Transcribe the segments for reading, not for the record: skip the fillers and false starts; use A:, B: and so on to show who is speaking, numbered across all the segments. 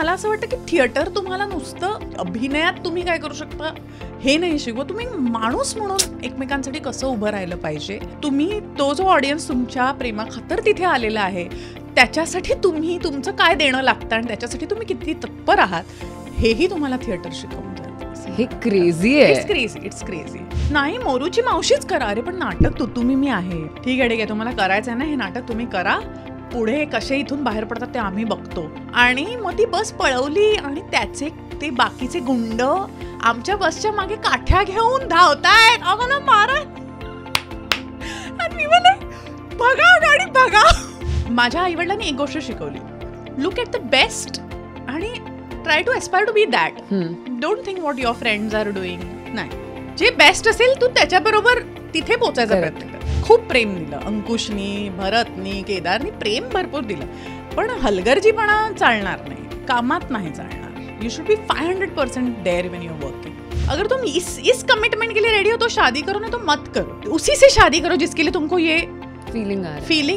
A: मला असं वाटतं की थिएटर तुम्हाला नुसतं अभिनयात तुम्ही काय करू शकता हे नाही शिकवत, तुम्ही माणूस म्हणून एकमेकांसाठी कसं उभं राहिलं पाहिजे, तुम्ही तो जो ऑडियन्स तुमच्या प्रेमाखातर तिथे आलेला आहे त्याच्यासाठी तुम्ही तुमचं काय देणं लागतं आणि त्याच्यासाठी तुम्ही किती तत्पर आहात हेही तुम्हाला थिएटर शिकवून जातं.
B: हे क्रेझी आहे.
A: It's crazy. नाही मोरूची मावशीच करा, अरे पण नाटक तुम्ही मी आहे, ठीक आहे तुम्हाला करायचं आहे ना हे नाटक तुम्ही करा, पुढे कसे इथून बाहेर पडतात ते आम्ही बघतो. आणि मग ती बस पळवली आणि त्याचे ते बाकीचे गुंड आमच्या बसच्या मागे काठ्या घेऊन धावतायत, अगं ना मारा, आणि मी म्हणे बघा गाडी बघा. माझ्या आईवडिलांनी एक गोष्ट शिकवली, लुक ॲट द बेस्ट आणि try to aspire to be that. Don't think what your friends are doing. नाही, जे बेस्ट असेल तू त्याच्याबरोबर तिथे पोचायचा प्रयत्न कर. खूप प्रेम दिलं अंकुशनी, भरतनी, केदारनी, प्रेम भरपूर दिलं, पण हलगर्जीपणा चालणार नाही, कामात नाही चालणार. You should be 500% there when you are working. अगर तुम इस कमिटमेंट के लिए रेडी हो तो शादी करो, ना तो मत करो. उसी से शादी करो जिसके लिए तुमको ये फीलिंग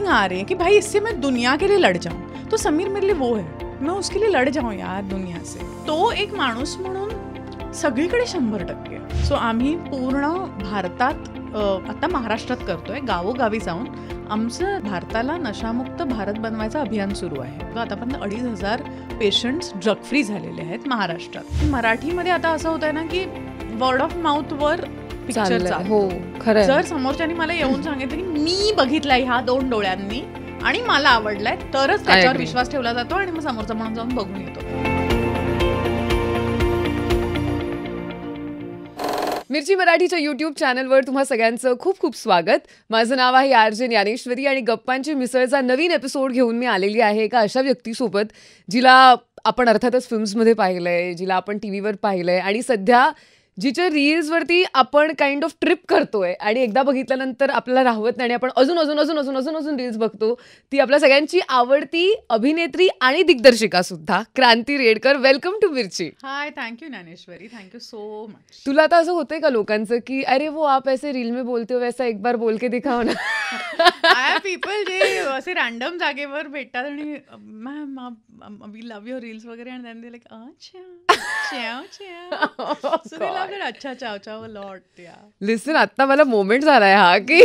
A: आ रही है कि भाई इससे मैं दुनिया के लिए लड़ जाऊं. तो समीर मेरे लिए वो है, मैं उसके लिए लड़ जाऊं यार दुनिया से. तो एक माणूस म्हणून सगळीकडे 100%. सो आम्ही पूर्ण भारतात, आता महाराष्ट्रात करतोय, गावोगावी जाऊन आमचं भारताला नशामुक्त भारत बनवायचं अभियान सुरू आहे. आतापर्यंत 2,500 पेशंट्स ड्रग फ्री झालेले आहेत महाराष्ट्रात. मराठीमध्ये आता असं होत आहे ना की वर्ड ऑफ माउथ वर पिक्चर
B: हो, खरं.
A: जर समोरच्यानी मला येऊन सांगितलं की मी बघितलाय ह्या 2 डोळ्यांनी आणि मला आवडलाय, तरच त्याच्यावर विश्वास ठेवला जातो आणि मग समोरचा म्हणून जाऊन बघून येतो.
B: मिरची मराठीच्या युट्यूब चॅनलवर तुम्हा सगळ्यांचं खूप खूप स्वागत. माझं नाव आहे आरजे ज्ञानेश्वरी आणि गप्पांची मिसळचा नवीन एपिसोड घेऊन मी आलेली आहे एका अशा व्यक्तीसोबत जिला आपण अर्थातच फिल्म्समध्ये पाहिलंय, जिला आपण टीव्हीवर पाहिलंय आणि सध्या जिच्या रील्सवरती आपण काइंड ऑफ ट्रिप करतोय आणि एकदा बघितल्यानंतर आपल्याला राहवत नाही आणि आपण अजून अजून अजून अजून अजून अजून रील्स बघतो. ती आपल्या सगळ्यांची आवडती अभिनेत्री आणि दिग्दर्शिका सुद्धा क्रांती Redkar. Welcome to Mirchi.
A: Hi, thank you Dnyaneshwari, thank you so much.
B: तुला आता असं होतंय का लोकांचं की अरे वो आप ऐसे रील में बोलते हो वैसा एक बार बोल के दिखाओ ना?
A: आय पीपल जे असे रॅन्डम जागेवर भेटतात आणि ma'am we love your reels वगैरे, आणि देन दे लाईक अच्छा च्याव च्याव, सो दे लव्ह दॅट अच्छा चाव चाव अ लॉट. या
B: लिसन, आता मला मोमेंट झालाय हा की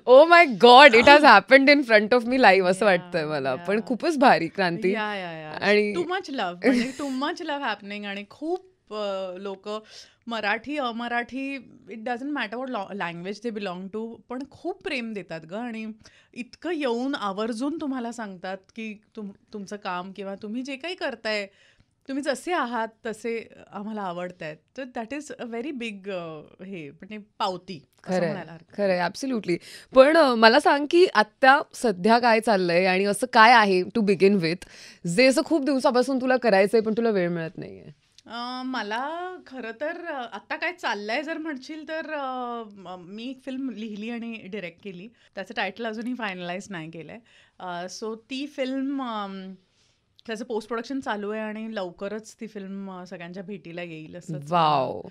B: oh my God, it has happened in front of me live असं वाटतंय मला. पण खूपच भारी क्रांती.
A: आणि टू मच लव्ह हॅपनिंग. आणि खूप लोक मराठी अमराठी it doesn't matter what language they belong to, पण खूप प्रेम देतात ग. आणि इतकं येऊन आवर्जून तुम्हाला सांगतात की तुमचं काम किंवा तुम्ही जे काही करताय, तुम्ही जसे आहात तसे आम्हाला आवडत आहेत. तर that is a very big हे म्हणजे पावती.
B: खरंय, ॲब्सोल्युटली. पण मला सांग की आत्ता सध्या काय चाललंय आणि असं काय आहे टू बिगिन विथ जे असं खूप दिवसापासून तुला करायचंय पण तुला वेळ मिळत नाहीये?
A: मला खरं तर आत्ता काय चाललंय जर म्हणशील तर मी एक फिल्म लिहिली आणि डिरेक्ट केली. त्याचं टायटल अजूनही फायनलाइज नाही केलंय. सो ती फिल्म, त्याचं पोस्ट प्रोडक्शन चालू आहे आणि लवकरच ती फिल्म सगळ्यांच्या भेटीला येईल असं.
B: Wow,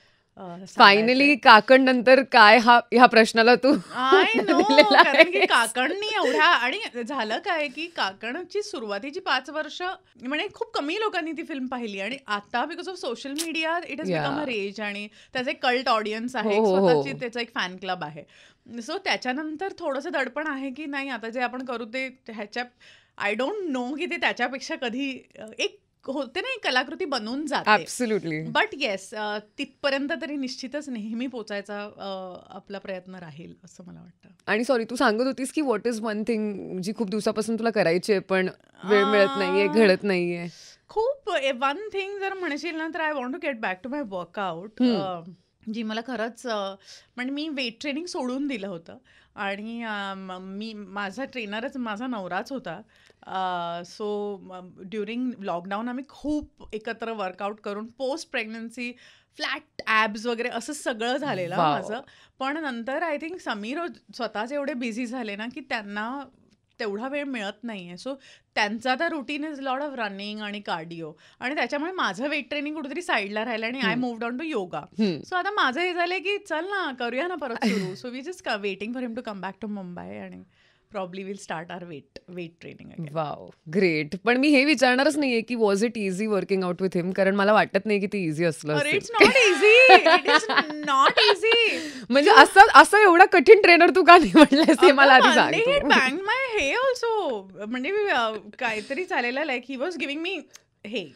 B: finally. काकण नंतर काय ह्या प्रश्नाला तू
A: कारण की काकणनी एवढ्या, आणि झालं काय की काकणची सुरुवातीची 5 वर्ष म्हणजे खूप कमी लोकांनी ती फिल्म पाहिली, आणि आता because of social media it has become a rage आणि त्याचं एक कल्ट ऑडियन्स आहे, स्वतःची त्याचा एक फॅन क्लब आहे. सो त्याच्यानंतर थोडंसं दडपण आहे की नाही आता जे आपण करू ते ह्याच्या आय डोंट नो की ते त्याच्यापेक्षा कधी एक होते ना, एक कलाकृती बनून जाते.
B: ॲब्सोल्युटली.
A: बट येस, तिथपर्यंत तरी निश्चितच नेहमी पोचायचा आपला प्रयत्न राहील असं मला वाटतं.
B: आणि सॉरी, तू सांगत होतीस की व्हॉट इज वन थिंग जी खूप दिवसापासून तुला करायची आहे पण वेळ मिळत नाहीये, घडत नाहीये?
A: खूप वन थिंग जर म्हणशील ना तर I want to get back to my workout, जी मला खरंच म्हणजे मी वेट ट्रेनिंग सोडून दिलं होतं आणि माझा ट्रेनरच माझा नवराच होता. सो ड्युरिंग लॉकडाऊन आम्ही खूप एकत्र वर्कआउट करून पोस्ट प्रेग्नन्सी फ्लॅट ॲब्स वगैरे असं सगळं झालेलं माझं. पण नंतर आय थिंक समीर स्वतःच एवढे बिझी झाले ना की त्यांना तेवढा वेळ मिळत नाहीये. सो त्यांचा तर routine is lot of running आणि कार्डिओ, आणि त्याच्यामुळे माझं वेट ट्रेनिंग कुठेतरी साईडला राहिलं आणि I moved on to yoga. So आता माझं हे झालंय की चल ना करूया ना परत सुरू. So we just waiting for him to come back to Mumbai आणि probably will start our weight training.
B: Wow, great. पण मी हे विचारणारच नाहीये की was it easy working out with him, कारण मला वाटत नाही की ते इझी असलं
A: अरे
B: असेल.
A: It's not easy, it is not easy.
B: म्हणजे असं एवढा कठीण ट्रेनर तू का नाही म्हटलंस हे मला आधी सांग
A: he
B: तू.
A: banged my हे ऑल्सो. म्हणजे काहीतरी चालेलं like he was giving me हे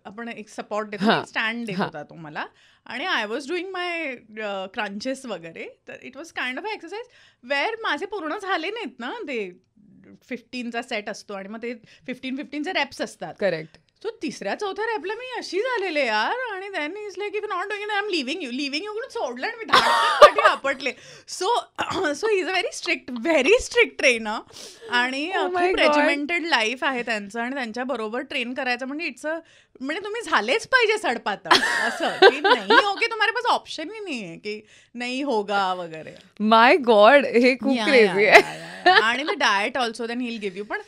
A: आपण एक सपोर्ट देतो, स्टँड देत होता तो मला, आणि I was doing my crunches वगैरे. तर it was kind of exercise where माझे पूर्ण झाले नाहीत ना, ते 15चा सेट असतो आणि मग ते 15चे रेप्स असतात.
B: करेक्ट.
A: सो तिसऱ्या चौथ्या रॅपला मी अशी झालेले यार, आणि then is like if not doing it I am leaving you म्हणून सोडलं आणि मी धाडसाठी आपटले. So he is a very strict trainer, आणि
B: Oh my
A: खूप
B: God.
A: रेजिमेंटेड लाईफ आहे त्यांचं, आणि त्यांच्या बरोबर ट्रेन करायचं म्हणजे म्हणजे तुम्ही झालेच पाहिजे सडपातळ असं की नाही ओके तुम्हाला पास ऑप्शन ही नाही आहे की नाही होगा वगैरे.
B: माय गॉड, हे खूप क्रेझी आहे.
A: आणि the diet also then he'll give you. पण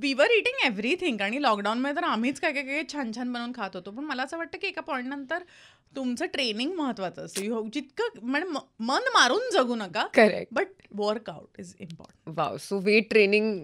A: वी वर इटिंग एव्हरीथिंग, आणि लॉकडाऊनमध्ये तर आम्हीच काय काय छान छान बनवून खात होतो. पण मला असं वाटतं की एका पॉईंट नंतर तुमचं ट्रेनिंग महत्वाचं असतं. जितकं म्हणजे मन मारून जगू नका,
B: correct.
A: But workout is important.
B: Wow, so weight training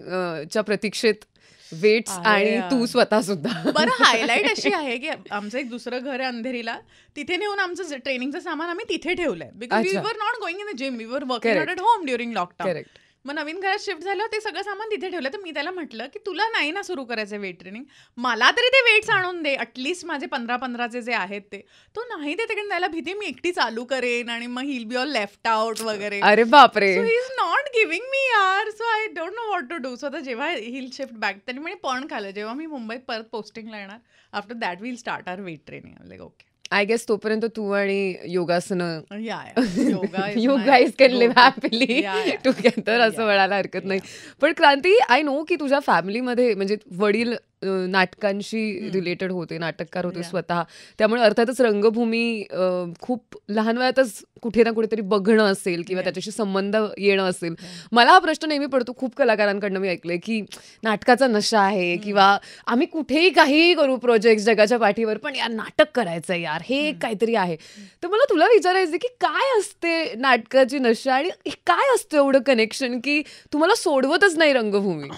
B: च्या प्रतीक्षेत वेट्स
A: आहे
B: आणि
A: यार.
B: तू स्वतः सुद्धा.
A: बरं, हायलाईट अशी आहे की आमचं एक दुसरं घर आहे अंधेरीला, तिथे नेऊन आमचं ट्रेनिंगचं सामान आम्ही तिथे ठेवलंय. बिकॉज वी
B: अच्छा.
A: Were not going in the gym, we were working
B: Correct.
A: Out at home during lockdown.
B: Correct.
A: मग नवीन घरात शिफ्ट झालं, ते सगळं सामान तिथे ठेवलं. तर मी त्याला म्हटलं की तुला नाही ना सुरू करायचं वेट ट्रेनिंग, मला तरी ते वेट्स आणून दे, ॲटलिस्ट माझे 15-15चे जे आहेत ते. तो नाही ते तिकडे द्यायला भीती, मी एकटी चालू करेन आणि मग he'll be all left out वगैरे.
B: अरे बापरे.
A: So he is not giving me यार, so I don't know what to do. So आता जेव्हा हिल शिफ्ट बॅक, त्यांनी म्हणे पण खाल्लं, जेव्हा मी मुंबईत परत पोस्टिंगला येणार, after that will start our weight training. Like okay,
B: I guess तोपर्यंत तू आणि योगासनं
A: yoga
B: you guys can live happily together असं म्हणायला हरकत नाही. पण क्रांती, आय नो की तुझ्या फॅमिलीमध्ये म्हणजे वडील नाटकांशी रिलेटेड होते, नाटककार होते स्वतः, त्यामुळे अर्थातच रंगभूमी खूप लहान वयातच कुठे ना कुठेतरी बघणं असेल किंवा त्याच्याशी संबंध येणं असेल. मला हा प्रश्न नेहमी पडतो, खूप कलाकारांकडनं मी ऐकलंय की नाटकाचा नशा आहे, किंवा आम्ही कुठेही काहीही करू प्रोजेक्ट जगाच्या पाठीवर, पण यार नाटक करायचं यार, हे एक काहीतरी आहे. तर मला तुला विचारायचं की काय असते नाटकाची नशा, आणि काय असतं एवढं कनेक्शन की तुम्हाला सोडवतच नाही रंगभूमी?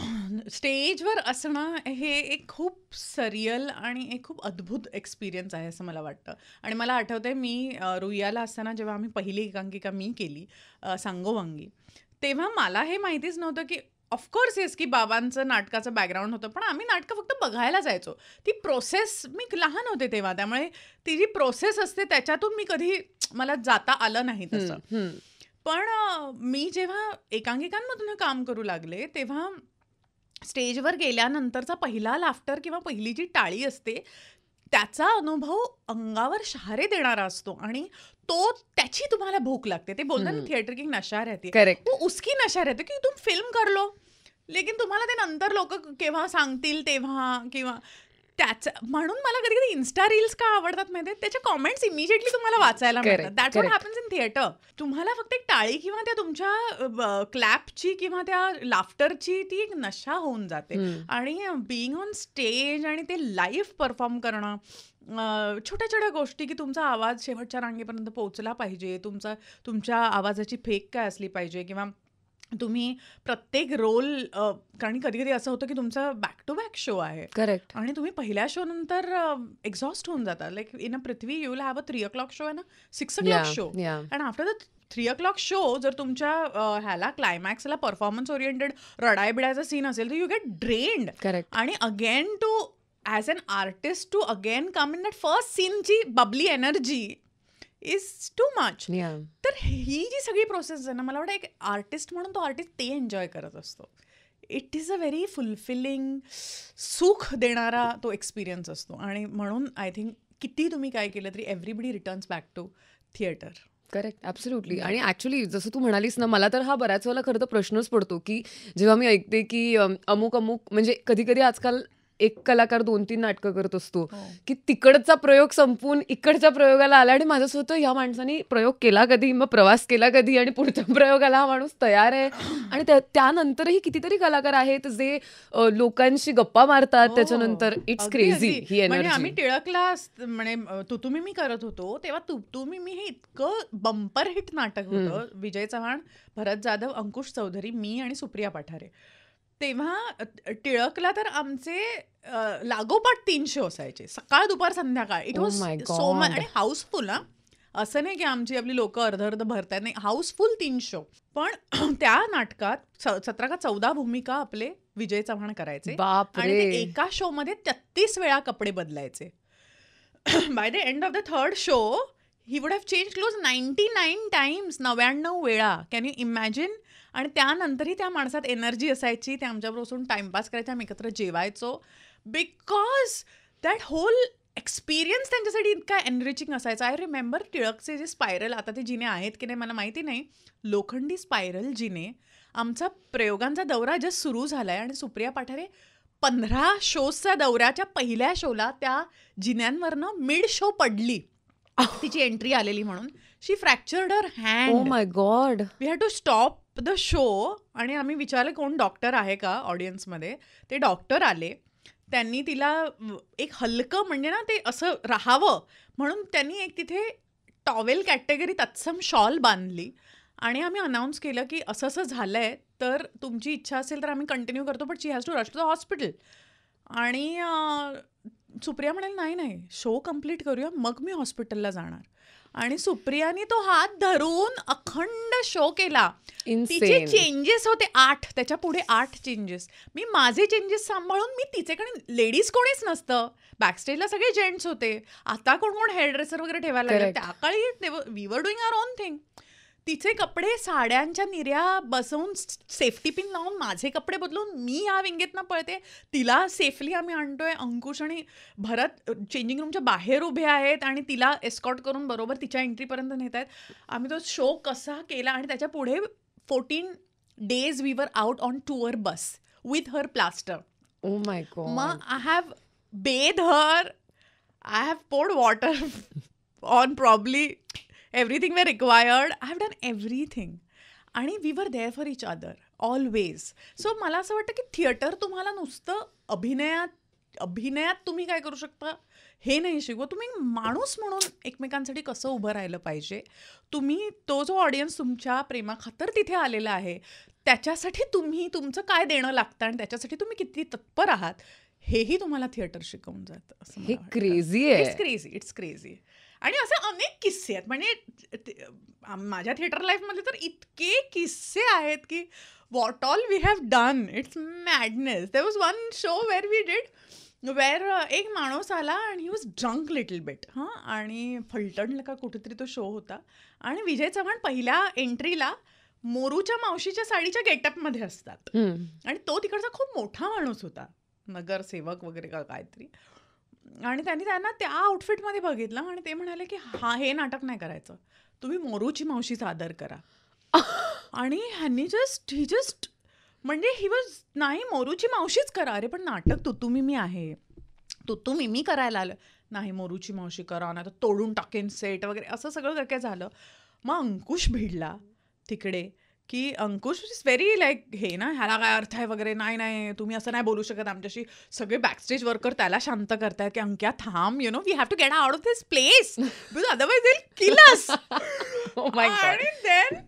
A: स्टेजवर असणं हे एक खूप सरियल आणि एक खूप अद्भुत एक्सपिरियन्स आहे असं मला वाटतं. आणि मला आठवतंय मी रुईयाला असताना जेव्हा आम्ही पहिली एकांकिका मी केली सांगोवांगी, तेव्हा मला हे माहितीच नव्हतं की ऑफकोर्स येस की बाबांचं नाटकाचं बॅकग्राऊंड होतं, पण आम्ही नाटकं फक्त बघायला जायचो. ती प्रोसेस, मी लहान होते तेव्हा, त्यामुळे ती जी प्रोसेस असते त्याच्यातून मी कधी मला जाता आलं नाही तसं. पण मी जेव्हा एकांकिकांमधून काम करू लागले, तेव्हा स्टेजवर गेल्यानंतरचा पहिला लाफ्टर किंवा पहिली जी टाळी असते, त्याचा अनुभव अंगावर शहारे देणारा असतो, आणि त्याची तुम्हाला भूक लागते. ते बोलतात ना थिएटर की नशा रहती है,
B: करेक्ट.
A: वो उसकी नशा रहती की तुम फिल्म कर लो, लेकिन तुम्हाला ते नंतर लोक केव्हा सांगतील तेव्हा, किंवा त्याचं म्हणून मला कधी कधी इन्स्टा रील्स का आवडतात माहिती आहे, त्याच्या कॉमेंट्स इमिजिएटली तुम्हाला वाचायला मिळतात. That's what happens in theatre. तुम्हाला फक्त एक टाळी किंवा त्या तुमच्या क्लॅपची किंवा त्या लाफ्टरची ती एक नशा होऊन जाते. आणि बिईंग ऑन स्टेज आणि ते लाईव्ह परफॉर्म करणं, छोट्या छोट्या गोष्टी की तुमचा आवाज शेवटच्या रांगेपर्यंत पोहोचला पाहिजे, तुमच्या आवाजाची फेक काय असली पाहिजे, किंवा तुम्ही प्रत्येक रोल, कारण कधी कधी असं होतं की तुमचा बॅक टू बॅक शो आहे,
B: करेक्ट,
A: आणि तुम्ही पहिल्या शो नंतर एक्झॉस्ट होऊन जाता. Like in a Prithvi you will have a 3 o'clock show and 6 o'clock show, and after the 3 o'clock show जर तुमच्या ह्याला क्लायमॅक्सला परफॉर्मन्स ओरिएंटेड रडाय बिडायचा सीन असेल तर यू गेट ड्रेन्ड.
B: करेक्ट.
A: आणि again to as an artist to again come in that first सीनची bubbly energy is too much. तर ही जी सगळी प्रोसेस आहे ना, मला वाटतं एक आर्टिस्ट म्हणून तो आर्टिस्ट ते एन्जॉय करत असतो. It is a very fulfilling, सुख देणारा तो एक्सपिरियन्स असतो. आणि म्हणून आय थिंक किती तुम्ही काय केलं तरी everybody returns back to theatre.
B: Correct, absolutely. आणि ॲक्च्युली जसं तू म्हणालीस ना, मला तर हा बऱ्याच वेळेला खरं तर प्रश्नच पडतो की जेव्हा मी ऐकते की अमुक म्हणजे कधी कधी आजकाल एक कलाकार 2-3 नाटकं करत असतो
A: हो.
B: की तिकडचा प्रयोग संपून इकडच्या प्रयोगाला आला आणि माझं असं होतं ह्या माणसाने प्रयोग केला कधी, मग प्रवास केला कधी आणि पुढच्या प्रयोगाला हा माणूस तयार आहे. आणि त्यानंतरही कितीतरी कलाकार आहेत जे लोकांशी गप्पा मारतात
A: हो,
B: त्याच्यानंतर. इट्स
A: अगदी,
B: क्रेझी
A: अगदी.
B: ही
A: म्हणजे आम्ही
B: एनर्जी.
A: टिळकला म्हणे तुतुमी मी करत होतो तेव्हा तुतुमी मी हे इतकं बंपर हिट नाटक होतं. विजय चव्हाण, भरत जाधव, अंकुश चौधरी, मी आणि सुप्रिया पाठारे. तेव्हा टिळकला तर आमचे लागोपाठ 3 शो असायचे, सकाळ दुपार संध्याकाळ. It
B: Oh
A: was
B: my
A: so much.
B: God.
A: आणि हाऊसफुल. असं नाही की आपली लोक अर्ध भरतात, नाही, हाऊसफुल 3 शो. पण त्या नाटकात 17 का 14 भूमिका आपले विजय चव्हाण करायचे आणि
B: बापरे.
A: ते एका शो मध्ये 33 वेळा कपडे बदलायचे. By the end of the third show he would have change close 99 times, 99 वेळा. Can you imagine? आणि त्यानंतरही त्या माणसात एनर्जी असायची. ते आमच्याबरोबर बसून टाइमपास करायचे, आम्ही एकत्र जेवायचो. बिकॉज दॅट होल एक्सपिरियन्स त्यांच्यासाठी इतका एनरिचिंग असायचा. आय रिमेंबर टिळकचे जे स्पायरल, आता ते जिने आहेत की नाही मला माहिती नाही, लोखंडी स्पायरल जिने आमचा प्रयोगांचा दौरा जस्ट सुरू झालाय आणि सुप्रिया पाठारे 15 शोजच्या दौऱ्याच्या पहिल्या शोला त्या जिन्यांवरनं मिड शो पडली. तिची एंट्री आलेली म्हणून. She fractured her
B: oh
A: hand.
B: My god.
A: We had to stop the show. आणि आम्ही विचारलं कोण डॉक्टर आहे का ऑडियन्समध्ये. ते डॉक्टर आले. त्यांनी तिला एक हलकं म्हणजे ना ते असं राहावं म्हणून त्यांनी एक तिथे टॉवेल कॅटेगरी तत्सम शॉल बांधली आणि आम्ही अनाऊन्स केलं की असं असं झालंय, तर तुमची इच्छा असेल तर आम्ही कंटिन्यू करतो, but she has to rush to the hospital. आणि सुप्रिया म्हणाली नाही नाही, शो कम्प्लीट करूया मग मी हॉस्पिटलला जाणार. आणि सुप्रियाने तो हात धरून अखंड शो केला. तिचे
B: इन्सेन.
A: चेंजेस होते 8, त्याच्या पुढे 8 चेंजेस. मी माझे चेंजेस सांभाळून, मी तिचेकडे लेडीज कोणीच नसतं, बॅकस्टेजला सगळे जेंट्स होते. आता कोण कोण हेअर ड्रेसर वगैरे ठेवायला लागले.
B: Correct.
A: त्या काळी we were doing our on thing. तिचे कपडे साड्यांच्या निर्या बसवून सेफ्टी पिन लावून माझे कपडे बदलून मी ह्या विंगेतनं पळते. तिला सेफली आम्ही आणतोय. अंकुश आणि भरत चेंजिंग रूमच्या बाहेर उभे आहेत आणि तिला एस्कॉर्ट करून बरोबर तिच्या एंट्रीपर्यंत नेत आहेत. आम्ही तो शो कसा केला. आणि त्याच्या पुढे 14 days we were out on tour bus with her plaster.
B: Oh my
A: मग
B: God.
A: I have bathed her, I have poured water on probably everything we required. I have done everything. आणि we were there for each other always. So मला असं वाटतं की theatre तुम्हाला नुसतं अभिनयात तुम्ही काय करू शकता हे नाही शिकवत. तुम्ही माणूस म्हणून एकमेकांसाठी कसं उभं राहिलं पाहिजे. तुम्ही तो जो ऑडियन्स तुमच्या प्रेमाखातर तिथे आलेला आहे त्याच्यासाठी तुम्ही तुमचं काय देणं लागतं आणि त्याच्यासाठी तुम्ही किती तत्पर आहात हेही तुम्हाला थिएटर शिकवून जातं. असं
B: हे
A: मला वाटतं.
B: क्रेझी आहे.
A: It's crazy. आणि असे अनेक किस्से आहेत. म्हणजे माझ्या थिएटर लाईफमध्ये तर इतके किस्से आहेत की what all we have done. It's madness. There was one show where we did where एक माणूस आला आणि he was drunk little bit. आणि फलटणला का कुठेतरी तो शो होता. आणि विजय चव्हाण पहिल्या एंट्रीला मोरूच्या मावशीच्या साडीच्या गेटअपमध्ये असतात. आणि तो तिकडचा खूप मोठा माणूस होता, नगरसेवक वगैरे का काहीतरी. आणि त्यांनी त्यांना त्या आउटफिटमध्ये बघितलं आणि ते म्हणाले की हे नाटक नाही करायचं, तुम्ही मोरूची मावशी सादर करा. आणि ह्यांनी जस्ट म्हणजे ही वॉज नाही, मोरूची मावशीच करा. अरे पण नाटक तुतुमी मी आहे, तुतुमी मी करायला आलं. नाही, मोरूची मावशी करा, नाही तर तोडून टाकेन सेट वगैरे, असं सगळं काय झालं. मग अंकुश भिडला तिकडे की अंकुश इज व्हेरी लाईक हे ना, ह्याला काय अर्थ आहे वगैरे, नाही तुम्ही असं नाही बोलू शकत आमच्याशी. सगळे बॅकस्टेज वर्कर त्याला शांत करतायत की अंक्या थांब, you know we have to get out of this place because otherwise they will kill us. आणि देन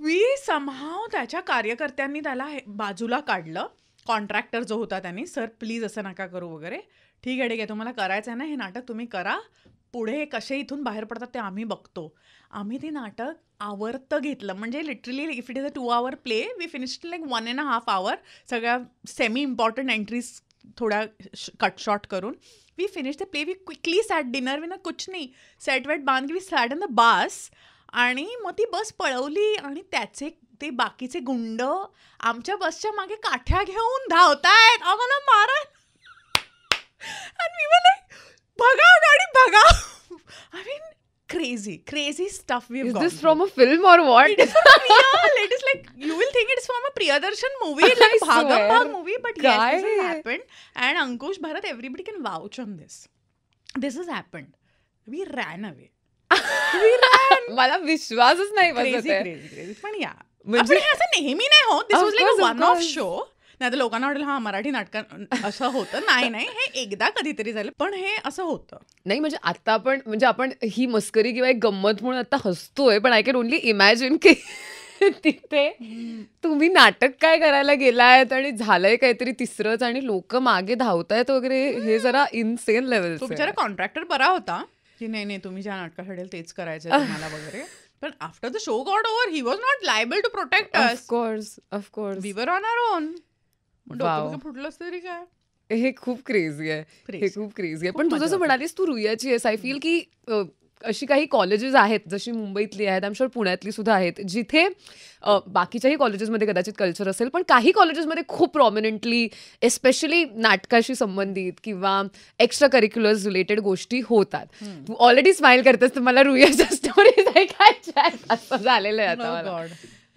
A: वी समहाव त्याच्या कार्यकर्त्यांनी त्याला बाजूला काढलं. कॉन्ट्रॅक्टर जो होता त्यांनी, सर प्लीज असं नका करू वगैरे. ठीक आहे तुम्हाला करायचं आहे ना हे नाटक, तुम्ही करा. पुढे कसे इथून बाहेर पडतात ते आम्ही बघतो. आम्ही ते नाटक आवर्त घेतलं. म्हणजे literally if it is a 2 hour play, we finished like 1.5 hour. सगळ्या सेमी इम्पॉर्टंट एंट्रीज थोड्या कट शॉर्ट करून we finish the play. We quickly sat dinner विना कुछ नाही, सेट वेट बांध we sat in the bus. आणि मग ती बस पळवली आणि त्याचे ते बाकीचे गुंड आमच्या बसच्या मागे काठ्या घेऊन धावतायत, आम्हाला मारत. आणि मी बोलले भगाव गाडी भगाव. I mean crazy stuff we've
B: Is
A: gone
B: this from a film or what?
A: It is from real. It is like you will think it's from a Priyadarshan movie, like
B: I
A: Bhagam
B: swear.
A: Bhag movie, but yes, this
B: Guy.
A: has happened. And Ankush Bharat, everybody can vouch on this. This has happened. We ran away.
B: मला विश्वासच नाही बसत
A: Crazy,
B: आहे.
A: crazy. पण या
B: म्हणजे-
A: पण हे असं नेहमी नाही होत. This
B: Of
A: was like
B: course,
A: a
B: of
A: one-off
B: course.
A: show. नाही तर लोकांना वाटेल हा मराठी नाटक असं होतं. नाही हे एकदा कधीतरी झालं, पण हे असं होतं.
B: नाही म्हणजे आता आपण ही मस्करी किंवा एक गंमत म्हणून आता हसतोय, पण आय कॅन ओनली इमॅजिन की तिथे तुम्ही नाटक काय करायला गेलायत आणि झालंय काहीतरी तिसरंच आणि लोक मागे धावतायत वगैरे, हे जरा इनसेन लेवल.
A: तो बिचारा कॉन्ट्रॅक्टर बरा होता की नाही तुम्ही ज्या नाटकासाठी तेच करायचं तुम्हाला वगैरे. पण after the show got over he was not liable to protect us.
B: Of course
A: we were on our own.
B: Wow.
A: फुटलंच तरी काय.
B: हे खूप क्रेझी आहे. हे खूप क्रेझी आहे.
A: खूप
B: पण तू
A: मजा
B: जसं
A: होते.
B: म्हणालीस तू रुईयाची आहेस, आय फील की अशी काही कॉलेजेस आहेत जशी मुंबईतली आहेत, आय एम शुअर पुण्यातली सुद्धा आहेत, जिथे बाकीच्याही कॉलेजेसमध्ये कदाचित कल्चर असेल, पण काही कॉलेजेसमध्ये खूप प्रॉमिनंटली एस्पेशली नाटकाशी संबंधित किंवा एक्स्ट्रा करिक्युलर्स रिलेटेड गोष्टी होतात. तू ऑलरेडी स्माइल करतेस, तर मला रुईयाच्या स्टोरीज ऐकायच्या आहेत. असं झालेलं आहे आता मला.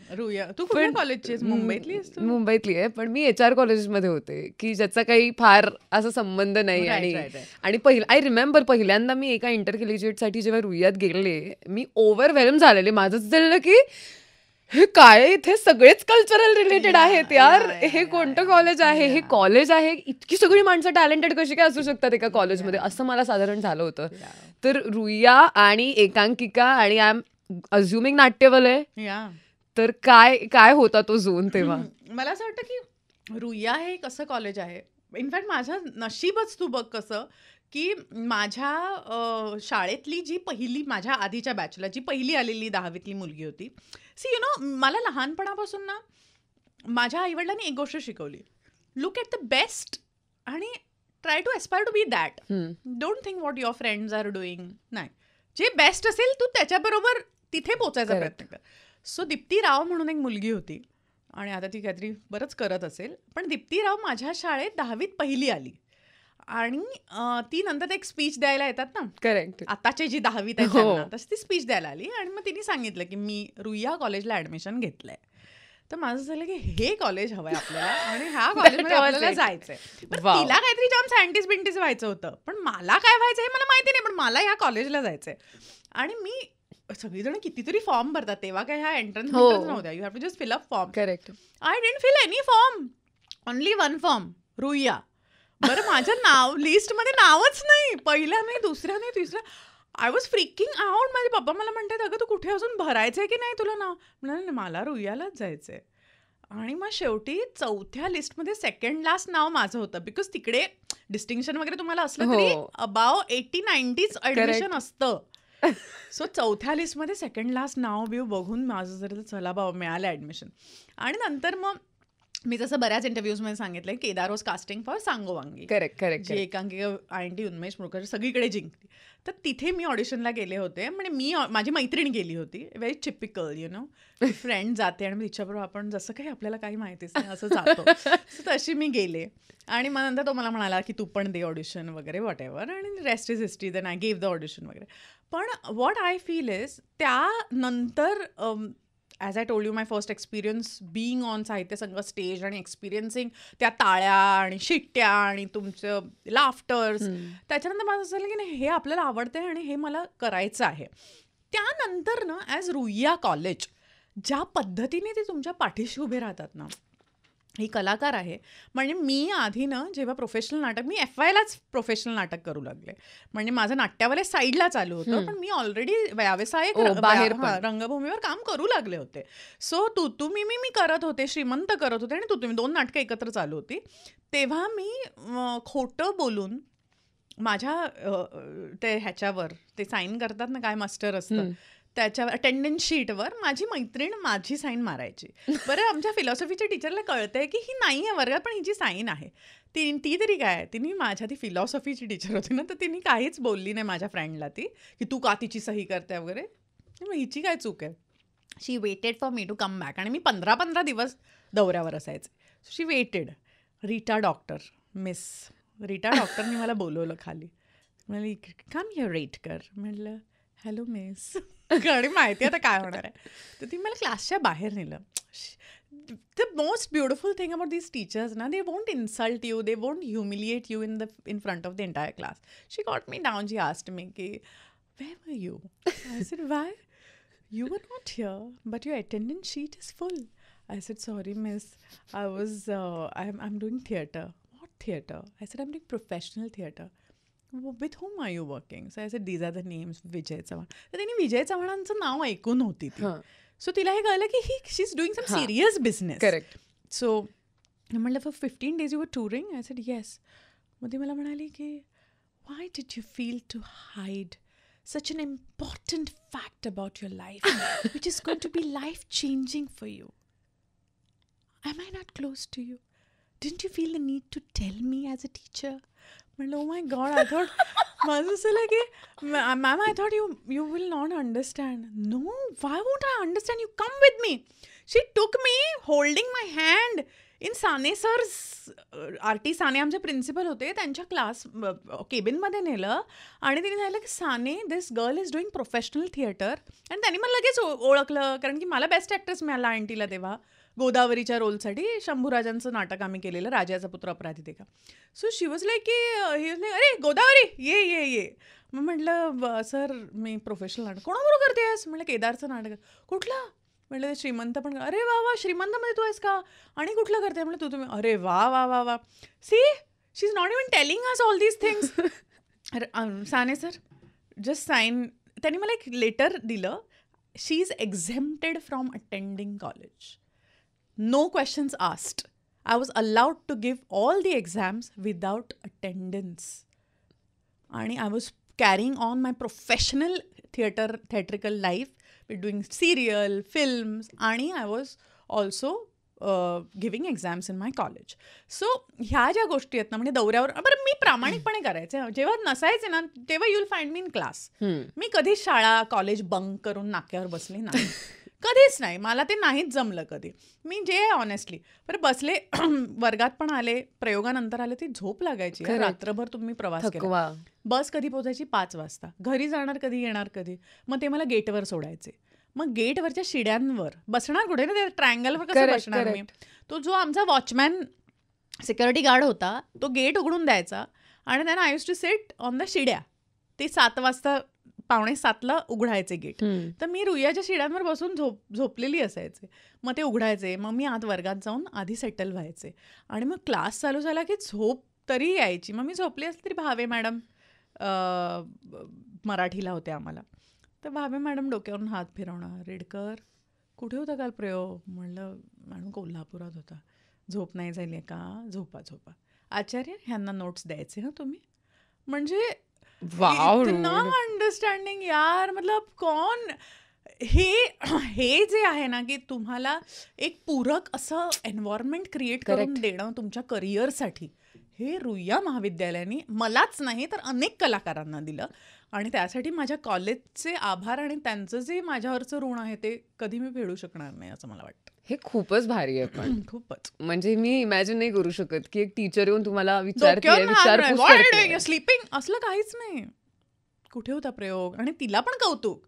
A: रुया तू कुठल्या कॉलेजची आहेस? मुंबईतली आहेस तू?
B: मुंबईतली आहे, पण मी HR कॉलेजमध्ये होते की ज्याचा काही फार असा संबंध नाही. आणि आय रिमेंबर पहिल्यांदा मी एका इंटर कॉलेजिएटसाठी जेव्हा रुईयात गेले, मी ओव्हरवेल्म झालेले. माझंच झालेलं की हे काय, इथे सगळेच कल्चरल रिलेटेड आहेत यार. हे कोणतं कॉलेज आहे? हे कॉलेज आहे, इतकी सगळी माणसं टॅलेंटेड कशी काय असू शकतात एका कॉलेजमध्ये, असं मला साधारण झालं होतं. तर रुईया आणि एकांकिका आणि आय एम अज्युमिंग नाट्यवलय, तर काय होता तो झोन तेव्हा?
A: मला असं वाटतं की रुईया हे एक असं कॉलेज आहे. इनफॅक्ट माझं नशीबच तू बघ कसं की माझ्या शाळेतली जी पहिली, माझ्या आधीच्या बॅचला जी पहिली आलेली 10वीतली मुलगी होती. सी यु नो, मला लहानपणापासून ना माझ्या आईवडिलांनी एक गोष्ट शिकवली, लुक ॲट द बेस्ट आणि try to aspire to be that. Don't think what your friends are doing. नाही, जे बेस्ट असेल तू त्याच्याबरोबर तिथे पोचायचा प्रयत्न कर. सो दीप्ती राव म्हणून एक मुलगी होती आणि आता ती काहीतरी बरंच करत असेल, पण दीप्ती राव माझ्या शाळेत 10वीत पहिली आली आणि ती नंतर एक स्पीच द्यायला येतात ना,
B: करेक्ट,
A: आताचे जी 10वीत आहे त्यांना, तशी ती स्पीच द्यायला आली आणि मग तिने सांगितलं की मी रुईया कॉलेजला ऍडमिशन घेतलंय. तर माझं झालं की हे कॉलेज हवंय आपल्याला आणि ह्या कॉलेजमध्ये आपल्याला जायचंय. तिला काहीतरी जाम सायंटिस्ट बिंटिस्ट व्हायचं होतं, पण मला काय व्हायचं हे मला माहिती नाही, पण मला ह्या कॉलेजला जायचंय. आणि मी सगळीजण कितीतरी फॉर्म भरतात तेव्हा, काय ह्या एंट्रन्स नव्हत्या, you have to just fill up form.
B: Correct.
A: I didn't fill any form, only one form, Ruia. बरं, माझ्या लिस्टमध्ये नावच नाही, पहिल्या नाही, दुसऱ्या नाही, तिसऱ्या. I was freaking out. माझे पप्पा मला म्हणतात, अगं तू कुठे अजून भरायचंय की नाही तुला नाव? म्हणाले मला रुईयालाच जायचंय. आणि मग शेवटी चौथ्या लिस्टमध्ये सेकंड लास्ट नाव माझं होतं, बिकॉज तिकडे डिस्टिंक्शन वगैरे तुम्हाला असलं तरी अबाव 80-90 ऍडमिशन असतं. सो चौथ्या लिस्टमध्ये सेकंड लास्ट नाव बिव बघून माझं जर चला बाबा मिळालं ऍडमिशन. आणि नंतर मग मी जसं बऱ्याच इंटरव्ह्यूजमध्ये सांगितलंय, Kedar was casting for Sangovangi,
B: correct,
A: जी एकांकिका आयएनटी उन्मेष मुरकर सगळीकडे जिंकली. तर तिथे मी ऑडिशनला गेले होते. म्हणजे माझी मैत्रीण गेली होती. Very typical, you know, friend जाते आणि तिच्याबरोबर आपण जसं काही आपल्याला काही माहितीच नाही असं जातो. तशी मी गेले आणि मग नंतर तो मला म्हणाला की तू पण दे ऑडिशन वगैरे वॉट एव्हर, आणि rest is history. Then I gave the audition वगैरे. पण व्हॉट आय फील इज त्यानंतर as I told you, my first experience being on Sahitya Sangh stage आणि एक्सपिरियन्सिंग त्या टाळ्या आणि शिट्ट्या आणि तुमचं लाफ्टर्स, त्याच्यानंतर माझं असं झालं की नाही हे आपल्याला आवडतं आणि हे मला करायचं आहे. त्यानंतर ना ॲज रुईया कॉलेज ज्या पद्धतीने ते तुमच्या पाठीशी उभे राहतात ना, ही कलाकार आहे. म्हणजे मी आधी ना जेव्हा प्रोफेशनल नाटक, मी FYलाच प्रोफेशनल नाटक करू लागले. म्हणजे माझं नाट्यावाले साईडला चालू होतं, पण मी ऑलरेडी व्यावसायिक रंगभूमीवर काम करू लागले होते. सो तू मी करत होते, श्रीमंत करत होते आणि तुम्ही 2 नाटकं एकत्र चालू होती. तेव्हा मी खोटं बोलून माझ्या ते ह्याच्यावर ते साईन करतात ना, काय मास्टर असतं त्याच्यावर, अटेंडन्स शीटवर माझी मैत्रीण माझी साईन मारायची. बरं, आमच्या फिलॉसॉफीच्या टीचरला कळतंय की ही नाही आहे वर्गात, पण हिची साईन आहे. ती तरी काय, तिने माझ्या ती फिलॉसॉफीची टीचर होती ना, तर तिने काहीच बोलली नाही माझ्या फ्रेंडला ती की तू का तिची सही करते वगैरे. मग हिची काय चूक आहे. She waited for me to come back. आणि मी 15 दिवस दौऱ्यावर असायचे. शी वेटेड. रीटा डॉक्टरनी मला बोलवलं खाली. म्हणाली कम हिअर रेट कर. म्हटलं हॅलो मिस. आणि माहिती आता काय होणार आहे. तर ती मला क्लासच्या बाहेर नेलं. The most beautiful thing about these teachers, na, they won't insult you, they won't humiliate you in front of the entire class. She got me down. She asked me, ki, "Where were you?" I said, "Why? You were not here, but your attendance sheet is full." I said, "Sorry, miss. I'm doing theatre." "What theatre?" I said, "I'm doing professional theatre." "With whom are you working?" So I said, "These are the names, Vijay Chavan." तर तिने विजय चव्हाणांचं नाव ऐकून होती ती. So तिला हे कळलं की she is doing some serious business.
B: Correct.
A: So म्हटलं for 15 days you were touring. I said yes. मग ती मला म्हणाली की why did you feel to hide such an important fact about your life which is going to be life changing for you? Am I not close to you? Didn't you feel the need to tell me as a teacher? म्हटलं oh my god, I thought माझं असं की ma'am I thought you will not understand. No, why won't I understand? You come with me. She took me holding my hand in Sane sir's, R T. Sane आमचे principal होते, त्यांच्या class केबिनमध्ये नेलं आणि तिने सांगितलं की Sane, this girl is doing professional theatre. आणि त्यांनी मला लगेच ओळखलं, कारण की मला बेस्ट ॲक्ट्रेस मिळाला आंटीला तेव्हा गोदावरीच्या रोलसाठी. शंभूराजांचं नाटक आम्ही केलेलं, राजाचा पुत्र अपराजिता. सो शी वॉज लाईक की ही वॉज लाईक, अरे गोदावरी ये ये ये. मग म्हटलं सर मी प्रोफेशनल नाटक. कोणाबरोबर करतेस? म्हटलं केदारचं नाटक. कुठलं? म्हटलं ते श्रीमंत पण. अरे वा वा, श्रीमंतमध्ये तू आहेस का? आणि कुठलं करते? म्हटलं तुम्ही. अरे वा वा वा वा. See, she is not even telling us all these things. अरे साने सर जस्ट साइन. त्यांनी मला एक लेटर दिलं. She is exempted from attending college. No questions asked. I was allowed to give all the exams without attendance. And I was carrying on my professional theatrical life with doing serial, films, and I was also giving exams in my college. So ह्या ज्या गोष्टी आहेत ना, म्हणजे दौऱ्यावर बरं मी प्रामाणिकपणे करायचे. जेव्हा नसायचे ना तेव्हा you'll find me in class. मी कधीच शाळा कॉलेज बंक करून नाक्यावर बसले नाही, कधीच नाही. मला ते नाहीच जमलं कधी. मी जे ऑनेस्टली बरं बसले, वर्गात पण आले, प्रयोगानंतर आले, ती झोप लागायची. रात्रभर तुम्ही प्रवास केला. बस कधी पोहोचायची 5 वाजता. घरी जाणार कधी, येणार कधी. मग ते मला गेटवर सोडायचे. मग गेटवरच्या शिड्यांवर बसणार कुठे ना, ते ट्रायंगलवर कसं बसणार मी. तो जो आमचा वॉचमॅन सिक्युरिटी गार्ड होता तो गेट उघडून द्यायचा आणि त्यांना I used to sit on the शिड्या. ते 7 वाजता 6:45 उघडायचे गेट. तर मी रुईयाच्या शिड्यांवर बसून झोपलेली असायचे. मग ते उघडायचे. मग मी आत वर्गात जाऊन आधी सेटल व्हायचे आणि मग क्लास चालू झाला की झोप तरी यायची. मग मी झोपली असली तरी भावे मॅडम मराठीला होते आम्हाला, तर भावे मॅडम डोक्यावरून हात फिरवणार, रेडकर कुठे होता काल प्रयोग? म्हणलं मॅडम कोल्हापुरात होता. झोप नाही झाली का? झोपा झोपा. आचार्य ह्यांना नोट्स द्यायचे ना तुम्ही. म्हणजे इतना अंडरस्टँडिंग यार. मतलब कौन हे जे आहे ना की तुम्हाला एक पूरक असं एन्व्हायरमेंट क्रिएट करून देणं तुमच्या करिअरसाठी, हे रुईया महाविद्यालयाने मलाच नाही तर अनेक कलाकारांना दिलं. आणि त्यासाठी माझ्या कॉलेजचे आभार आणि त्यांचं जे माझ्यावरचं ऋण आहे ते कधी मी फेडू शकणार नाही असं मला वाटतं.
B: हे खूपच भारी आहे. पण
A: खूपच
B: म्हणजे मी इमॅजिन नाही करू शकत की एक टीचर येऊन तुम्हाला
A: स्लीपिंग असलं काहीच नाही. कुठे होता प्रयोग? आणि तिला पण कौतुक.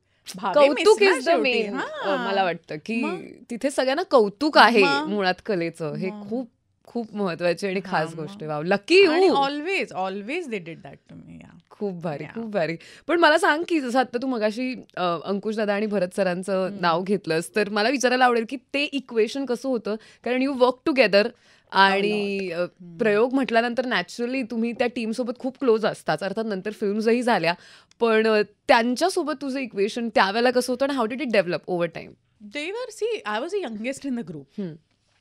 B: कौतुक इज द मेन. मला वाटतं की तिथे सगळ्यांना कौतुक आहे मुळात कलेचं. हे खूप खूप महत्वाची आणि खास गोष्ट आहे. Lucky you.
A: Always they did that to me.
B: खूप भारी, खूप भारी. पण मला सांग की जसं आता तू मगाशी अंकुश दादा आणि भरत सरांचं नाव घेतलंस, तर मला विचारायला आवडेल की ते इक्वेशन कसं होतं. कारण यू वर्क टुगेदर आणि प्रयोग म्हटल्यानंतर नॅचरली तुम्ही त्या टीमसोबत खूप क्लोज असतात. अर्थात नंतर फिल्म्सही झाल्या, पण त्यांच्यासोबत तुझं इक्वेशन त्यावेळेला कसं होतं आणि how did it develop over time?
A: I was a youngest in the group.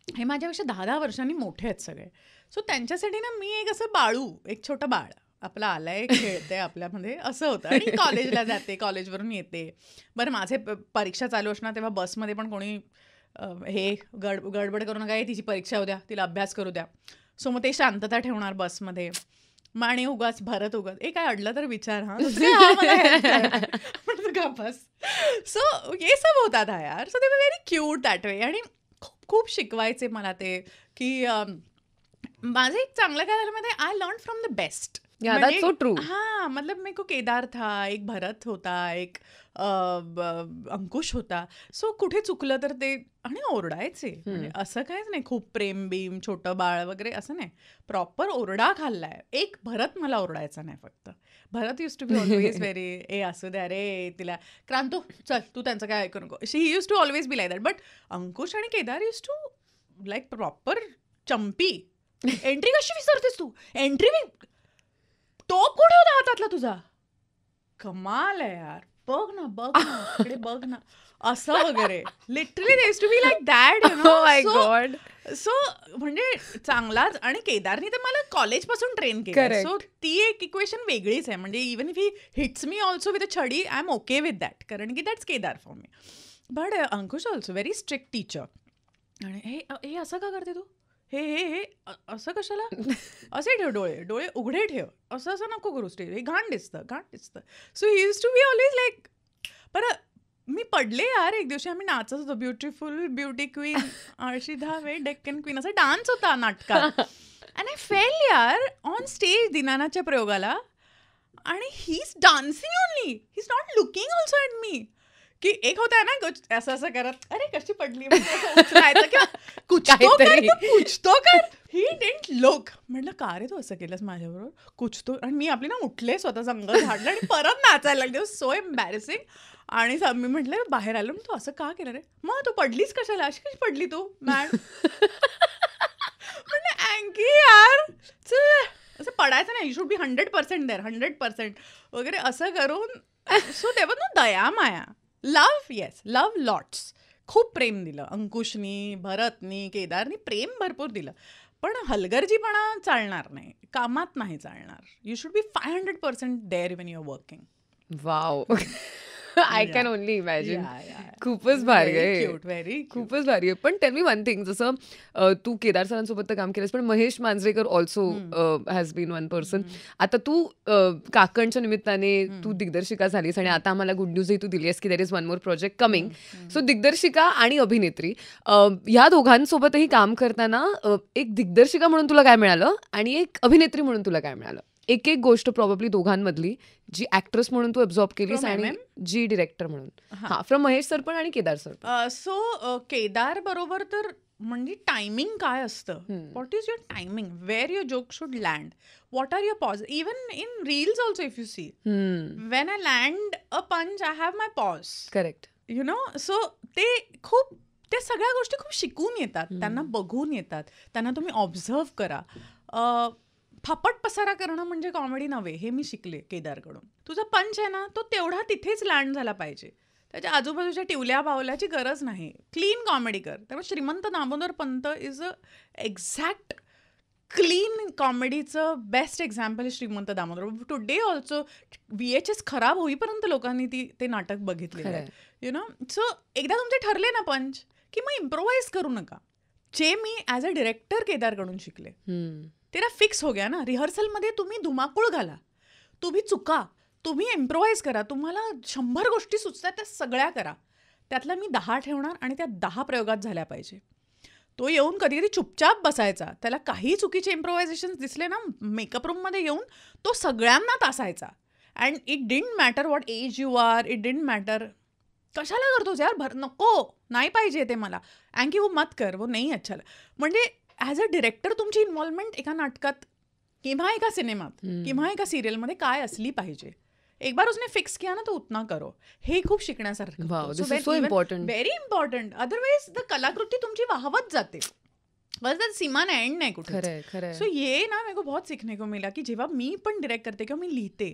A: हे माझ्यापेक्षा 10 वर्षांनी मोठे आहेत सगळे. सो त्यांच्यासाठी ना मी एक असं बाळू, एक छोटं बाळ आपला आलाय, खेळते आपल्यामध्ये असं होतं. आणि कॉलेजला जाते, कॉलेजवरून येते. बरं माझे परीक्षा चालू असणार तेव्हा बसमध्ये पण कोणी हे गडबड करू नका, तिची परीक्षा उद्या, तिला अभ्यास करू द्या. सो मग ते शांतता ठेवणार बसमध्ये. मग आणि उगाच भरत उगाच काय अडलं तर विचार. बस. सो हे सब होता था यार. सो दे वर व्हेरी क्यूट दॅट वे. आणि खूप खूप शिकवायचे मला ते की माझं एक चांगलं काय झालं मध्ये, I learn from the best.
B: Yeah, that's so true.
A: मतलब मेरे को केदार था, एक भरत होता, एक अंकुश होता. सो कुठे चुकलं तर ते आणि ओरडायचे. म्हणजे असं काहीच नाही खूप प्रेम बीम छोटं बाळ वगैरे असं नाही. प्रॉपर ओरडा खाल्लाय. एक भरत मला ओरडायचा नाही फक्त. Bharat used to be always very ए असू द्या रे तिला क्रांतो चल तू त्यांचं काय ऐकू नको. She used to always be like that. But Ankush आणि Kedar used to like proper champi. Entry कशी विसरतेस तू? एंट्री टॉप कुठे होता हातातला तुझा? कमाल आहे यार. बघ ना इकडे बघ ना असं वगैरे. Literally they used to be like that you know.
B: Oh my God.
A: So म्हणजे चांगलाच. आणि केदारनी तर मला कॉलेजपासून ट्रेन केलं.
B: Correct.
A: सो ती एक इक्वेशन वेगळीच आहे. म्हणजे even if he hits me also with a chhadi I am okay with that, कारण की that's Kedar for me. But Ankush also very strict teacher. आणि हे असं का करते तू? हे असं कशाला? असे ठेव डोळे उघडे ठेव, असं नको करू स्टेज, हे घाण दिसतं. So he use to be always like. बरं मी पडले यार एक दिवशी. आम्ही नाचत होतो ब्युटिफुल ब्युटी क्वीन आळशी धावे डेक्कन क्वीन असा डान्स होता नाटकात. अँड आय फेल यार ऑन स्टेज दिनानाथच्या प्रयोगाला. आणि he is dancing only, he is not looking also at me. की एक होता ना असं करत अरे कशी पडली कुछ तो कर. He didn't look. म्हटलं का रे तू असं केलंस माझ्याबरोबर कुछ तो. आणि मी आपली ना उठले स्वतःचं अंग झाडलं आणि परत नाचायला लागले. So embarrassing. आणि मी म्हटलं बाहेर आलो तू असं का केलं रे? मग तू पडलीस कशाला? अशी कशी पडली तू मॅड? म्हणजे अँकी यार असं पडायचं नाही. यू शुड बी 100% देअर 100% वगैरे असं करून. सो तेव्हा ना दया माया लव्ह येस लव्ह लॉट्स. खूप प्रेम दिलं अंकुशनी, भरतनी, केदारनी प्रेम भरपूर दिलं. पण हलगर्जीपणा चालणार नाही, कामात नाही चालणार. You should be 500% there when you are working.
B: Wow. I can only imagine. खूपच भारी आहे, खूपच भारी आहे. पण टेल मी वन थिंग, जसं तू केदार सरांसोबत तर काम केलंस, पण Mahesh Manjrekar also has been one person. आता तू काकणच्या निमित्ताने तू दिग्दर्शिका झालीस आणि आता आम्हाला गुड न्यूजही तू दिली आहेस की देर is one more project coming. So दिग्दर्शिका आणि अभिनेत्री ह्या दोघांसोबतही काम करताना एक दिग्दर्शिका म्हणून तुला काय मिळालं आणि एक अभिनेत्री म्हणून तुला काय मिळालं? एक गोष्ट प्रॉब्ली दोघांमधली जी ऍक्ट्रेस म्हणून तू अब्झॉर्ब केलीस आणि जी डिरेक्टर म्हणून. हा, फ्रॉम महेश सर पण आणि केदार सर पण.
A: सो केदार बरोबर तर म्हणजे टायमिंग काय असतं, what is your timing, where your joke should land, what are your pause. Even in reels also if you see when I land a punch I have my pause.
B: Correct.
A: You know. So ते खूप त्या सगळ्या गोष्टी खूप शिकून येतात, त्यांना बघून येतात, त्यांना तुम्ही ऑब्झर्व करा. फापट पसारा करणं म्हणजे कॉमेडी नव्हे, हे मी शिकले केदारकडून. तुझा पंच आहे ना तो तेवढा तिथेच लँड झाला पाहिजे, त्याच्या आजूबाजूच्या टिवल्या बावल्याची गरज नाही. क्लीन कॉमेडी कर. त्यामुळे Shrimant Damodar Pant is a exact clean कॉमेडीचं बेस्ट एक्झाम्पल आहे Shrimant Damodar. Today also VHS खराब होईपर्यंत लोकांनी ते नाटक बघितलेलं आहे. U know. सो एकदा तुमचे ठरले ना पंच की मग इम्प्रोवाइज करू नका. जे मी ॲज अ डिरेक्टर केदारकडून शिकले तेरा फिक्स हो गया ना. रिहर्सलमध्ये तुम्ही धुमाकूळ घाला, तुम्ही चुका, तुम्ही इम्प्रोवाइज करा. तुम्हाला 100 गोष्टी सुचतात त्या सगळ्या करा. त्यातला मी 10 ठेवणार आणि त्या 10 प्रयोगात झाल्या पाहिजे. तो येऊन कधी कधी चुपचाप बसायचा, त्याला काही चुकीचे इम्प्रोव्हायझेशन दिसले ना मेकअप रूममध्ये येऊन तो सगळ्यांना तासायचा. And it didn't matter what age you are, it didn't matter कशाला करतोस यार, नको, नाही पाहिजे ते मला, अँकी वो मत कर, वो नाही अच्छा. म्हणजे ॲज अ डिरेक्टर तुमची इन्व्हॉल्वमेंट एका नाटकात किंवा एका सिनेमात किंवा एका सिरियलमध्ये काय असली पाहिजे. एक बार उसने फिक्स किया ना तो उतना करो. हे खूप शिकण्यासारखं. Very important. अदरवाईज द कलाकृती तुमची वाहवत जाते, बस त्यात सीमा नाही, एंड नाही कुठे. सो ये ना मेरे को बहुत सीखने को मिला की जेव्हा मी पण डिरेक्ट करते किंवा मी लिहिते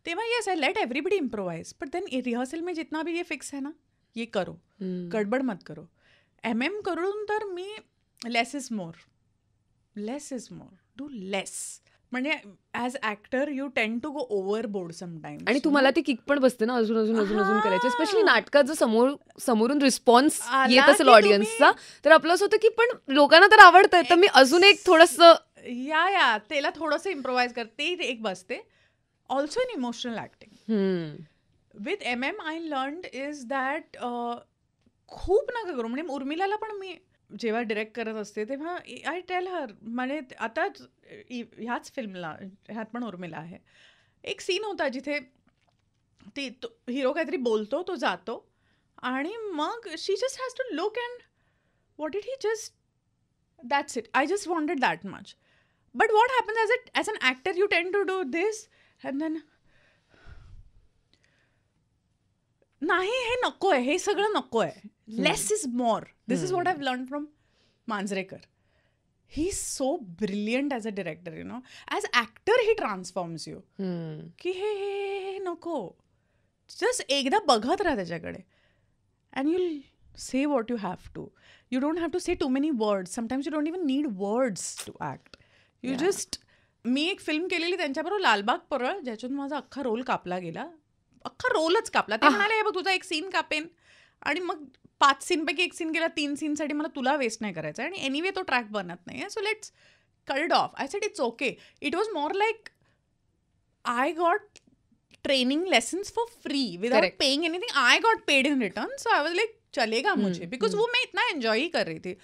A: तेव्हा yes I let everybody improvise, but then rehearsal में जितना भी ये फिक्स है ना ये करो, गडबड मत करो. MM करून तर मी लेस इज मोर, डू लेस. म्हणजे as actor you tend to go ओव्हरबोर्ड sometimes.
B: आणि तुम्हाला ती किक पण बसते ना अजून करायची, स्पेशली नाटकात जर समोरून रिस्पॉन्स येत असेल ऑडियन्सचा, तर आपलं असं होतं की पण लोकांना तर आवडतंय, तर मी अजून एक थोडंसं
A: त्याला थोडंसं इम्प्रोवाइज करते, एक बसते. Also in emotional acting with MM I learned is that खूप नका करू. म्हणजे उर्मिलाला पण मी जेव्हा डिरेक्ट करत असते तेव्हा आय टेल हर, म्हणजे आता ह्याच फिल्मला ह्यात पण उर्मिला आहे, एक सीन होता जिथे हिरो काहीतरी बोलतो, तो जातो आणि मग she just has to look and what did he just, that's it. I just wanted that much. But what happens as an actor you tend to do this and then नाही, हे नको आहे, हे सगळं नको आहे. Less is more. This is what I have learn from Manjrekar. He is so brilliant as a director, you know. As actor he transforms you, की हे नको. जस्ट एकदा बघत राहा त्याच्याकडे and you'll say what you have to. You don't have to say too many words. Sometimes you don't even need words to act. You just... मी एक film केलेली त्यांच्याबरोबर, लालबाग परळ, ज्याच्यातून माझा अख्खा रोल कापला गेला. अख्खा रोलच कापला. ते म्हणाले, हे बघ तुझा एक सीन कापेन आणि मग 5 सीनपैकी एक सीन गेला, 3 सीनसाठी मला तुला वेस्ट नाही करायचा आणि एनिवे तो ट्रॅक बनत नाही. So let's cut it of. I said it's okay. It was more like I got training lessons for free without paying anything. I got paid in return. So I was like चलेगा मुझे, because वो मैं इतना enjoy ही कर रही थी.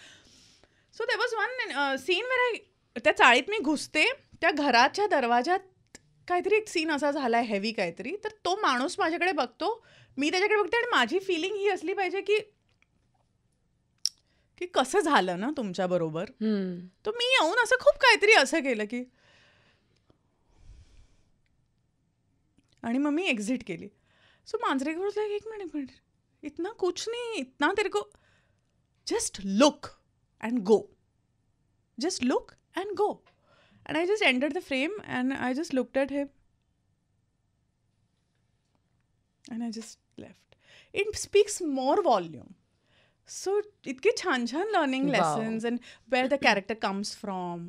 A: So there was one scene where त्या चाळीत मी घुसते, त्या घराच्या दरवाजात काहीतरी एक सीन असा झालाय हेवी काहीतरी, तर तो माणूस माझ्याकडे बघतो, मी त्याच्याकडे बघते आणि माझी फिलिंग ही असली पाहिजे की कसं झालं ना तुमच्या बरोबर. तर मी येऊन असं खूप काहीतरी असं केलं की, आणि मग मी एक्झिट केली. सो मांजरेकर एक मिनिट, इतना कुछ नहीं, इतना तेरे को just look and go. Just look and go. And I just entered the frame and I just looked at him. And I just left. It speaks more volume. So, itke छान learning lessons and where the character comes from.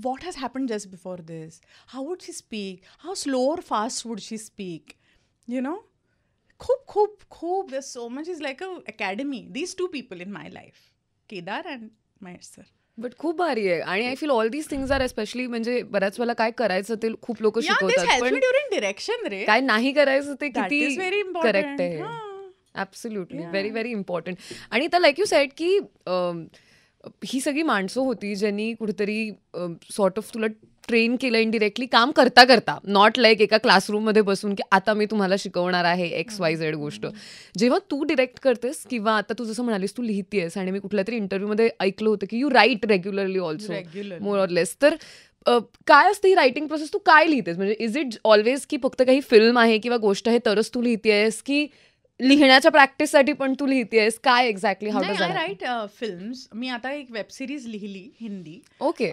A: What has happened just before this? How would she speak? How slow or fast would she speak? You know? खूप there's so much. Is like a academy. These 2 people in my life, Kedar and Mahesh sir.
B: But खूप भारी आहे. आणि I feel all these things are especially, म्हणजे बऱ्याच वेळेला काय करायचं ते खूप लोक शिकवतात, पण
A: ड्युरिंग डिरेक्शन रे
B: काय नाही करायचं ते किती करेक्ट आहे. Absolutely, very very important. आणि आता लाईक यू सेड की ही सगळी माणसं होती ज्यांनी कुठेतरी सॉर्ट ऑफ तुला ट्रेन केलं इनडिरेक्टली काम करता करता, नॉट लाईक एका क्लासरूममध्ये बसून की आता मी तुम्हाला शिकवणार आहे XYZ गोष्ट. जेव्हा तू डिरेक्ट करतेस किंवा आता तू जसं म्हणालीस तू लिहितेस, आणि मी कुठल्या तरी इंटरव्ह्यूमध्ये ऐकलं होतं की you write regularly also, more or less. तर काय असतं ही रायटिंग प्रोसेस? तू काय लिहितेस? म्हणजे इज इट ऑलवेज की फक्त काही फिल्म आहे किंवा गोष्ट आहे तरच तू लिहितेस, की लिहिण्याच्या प्रॅक्टिससाठी पण तू लिहितेस? काय exactly? How does
A: I write films. मी आता एक वेब सिरीज लिहिली Hindi,
B: okay,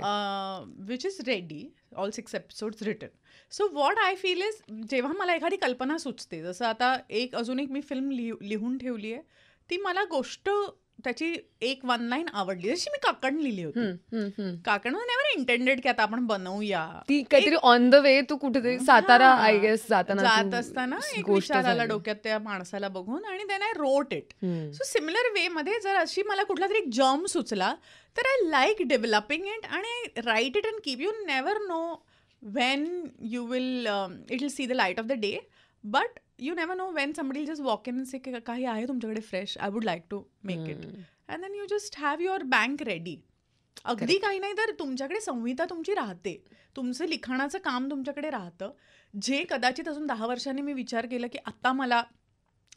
A: which is ready, all 6 episodes written. So what I feel is, जेव्हा मला एखादी कल्पना सुचते, जसं आता अजून एक मी फिल्म लिहून ठेवली आहे, ती मला गोष्ट त्याची एक 1 line आवडली, जशी मी काकण लिहिली होती. काकण नेव्हर इंटेंडेड की आता आपण बनवूया.
B: ती काहीतरी ऑन द वे तू कुठेतरी सातारा आय गेस
A: जात असताना एक विचार आला डोक्यात त्या माणसाला बघून, आणि then I wrote it. So similar way मध्ये जर अशी मला कुठला तरी जर्म सुचला तर आय लाईक डेव्हलपिंग इट आणि write it and keep. You never know when you will it will see the light of the day, but you never know when somebody will just walk in and say काही आहे तुमच्याकडे fresh, I would like to make it, and then you just have your bank ready. अगदी काही नाही तर तुमच्याकडे संहिता तुमची राहते, तुमचं लिखाणाचं काम तुमच्याकडे राहतं, जे कदाचित अजून 10 वर्षांनी मी विचार केला की आता मला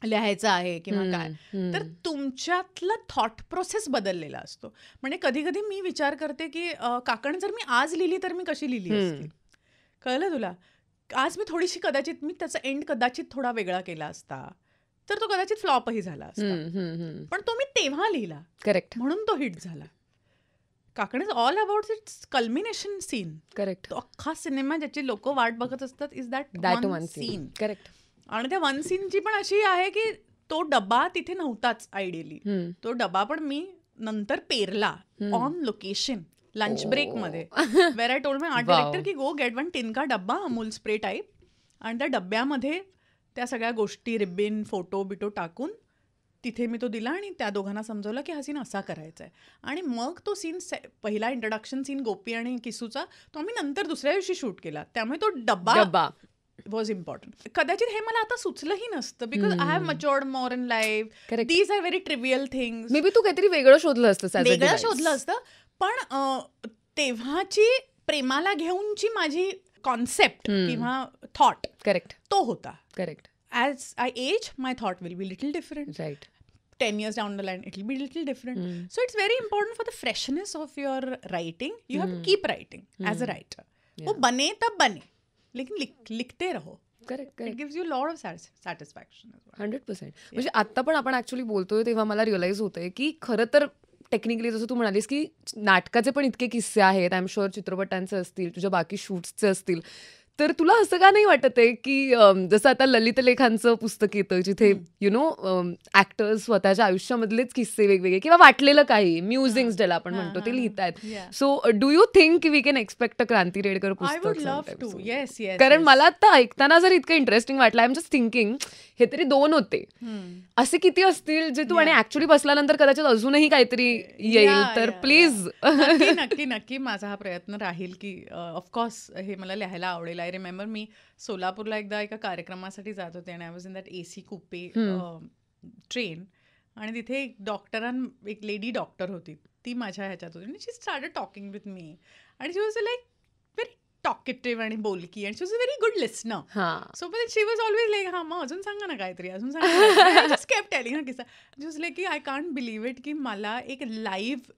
A: लिहायचं आहे किंवा काय, तर तुमच्यातला थॉट प्रोसेस बदललेला असतो. म्हणजे कधी कधी मी विचार करते की काकण जर मी आज लिहिली तर मी कशी लिहिली असती. कळलं तुला? आज मी थोडीशी कदाचित मी त्याचा एंड कदाचित थोडा वेगळा केला असता तर तो कदाचित फ्लॉपही झाला असता, पण तो मी तेव्हा लिहिला, करेक्ट, म्हणून तो हिट झाला. Kaakan is all about its culmination scene. Correct. तो अख्खा सिनेमा ज्याची लोक वाट बघत असतात is that one scene. Correct. आणि त्या वन सीनची पण अशी आहे की तो डबा तिथे नव्हताच आयडियली, तो डबा पण मी नंतर पेरला ऑन लोकेशन लंच ब्रेक मध्ये, where I told my art director की गो गेट 1 टिनका डब्बा अमूल स्प्रे टाईप, आणि त्या डब्यामध्ये त्या सगळ्या गोष्टी रिबिन फोटो बिटो टाकून तिथे मी तो दिला आणि त्या दोघांना समजवलं की हा सीन असा करायचा आहे. आणि मग तो सीन पहिला इंट्रोडक्शन सीन गोपी आणि किसूचा तो आम्ही नंतर दुसऱ्या दिवशी शूट केला, त्यामुळे तो डब्बा वॉज इम्पॉर्टंट. कदाचित हे मला आता सुचलंही नसतं because I have matured more in life. These are very trivial things.
B: Maybe तू काहीतरी वेगळं शोधलं असतं,
A: पण तेव्हाची प्रेमाला घेऊनची माझी कॉन्सेप्ट किंवा थॉट
B: करेक्ट
A: तो होता.
B: Correct
A: As I age, my thought will be little different.
B: Right
A: 10 years down the line, it will be little different. So it's very important for the freshness of your writing. You have to keep writing as a writer. वो बने तब बने, लेकिन लिखते रहो.
B: Correct
A: It gives you a lot of satisfaction as well.
B: 100%. म्हणजे आता पण आपण ऍक्च्युली बोलतोय तेव्हा मला रिअलाइज होतंय की खरं तर टेक्निकली जसं तू म्हणालीस की नाटकाचे पण इतके किस्से आहेत, आय एम शुअर चित्रपटांचे असतील, तुझ्या बाकी शूट्सचे असतील, तर तुला असं का नाही वाटत आहे की जसं आता ललित लेखांचं पुस्तक येतं जिथे यु नो ऍक्टर्स स्वतःच्या आयुष्यामधलेच किस्से वेगवेगळे किंवा वाटलेलं काही म्युझिंग्स ज्याला आपण म्हणतो ते लिहितायत. So do you think we can expect a Kranti Redkar
A: I would
B: पुस्तक
A: love to.
B: sometime?
A: Yes, yes.
B: कारण
A: yes.
B: मला आता ऐकताना जर इतकं इंटरेस्टिंग वाटलं, आय एम जस्ट थिंकिंग हे तरी 2 होते, असे किती असतील जे तू आणि ऍक्च्युली बसल्यानंतर कदाचित अजूनही काहीतरी येईल, तर प्लीज.
A: नक्की नक्की नक्की माझा हा प्रयत्न राहील की ऑफकोर्स हे मला लिहायला आवडेल. आय रिमेंबर मी सोलापूरला एकदा एका कार्यक्रमासाठी जात होते आणि I was in that AC coupe train, आणि तिथे एक लेडी डॉक्टर होती, ती माझ्या ह्याच्यात होती आणि she started talking with me आणि she was like very talkative आणि बोलकी आणि she was a very good listener. So पण शी वॉज ऑलवेज लाईक हां मग अजून सांगा ना काहीतरी, अजून सांगा. जस्ट केप्ट टेलिंग हा किस्सा. शी वॉज लाईक की आय कांट बिलीव्ह इट की मला एक लाईव्ह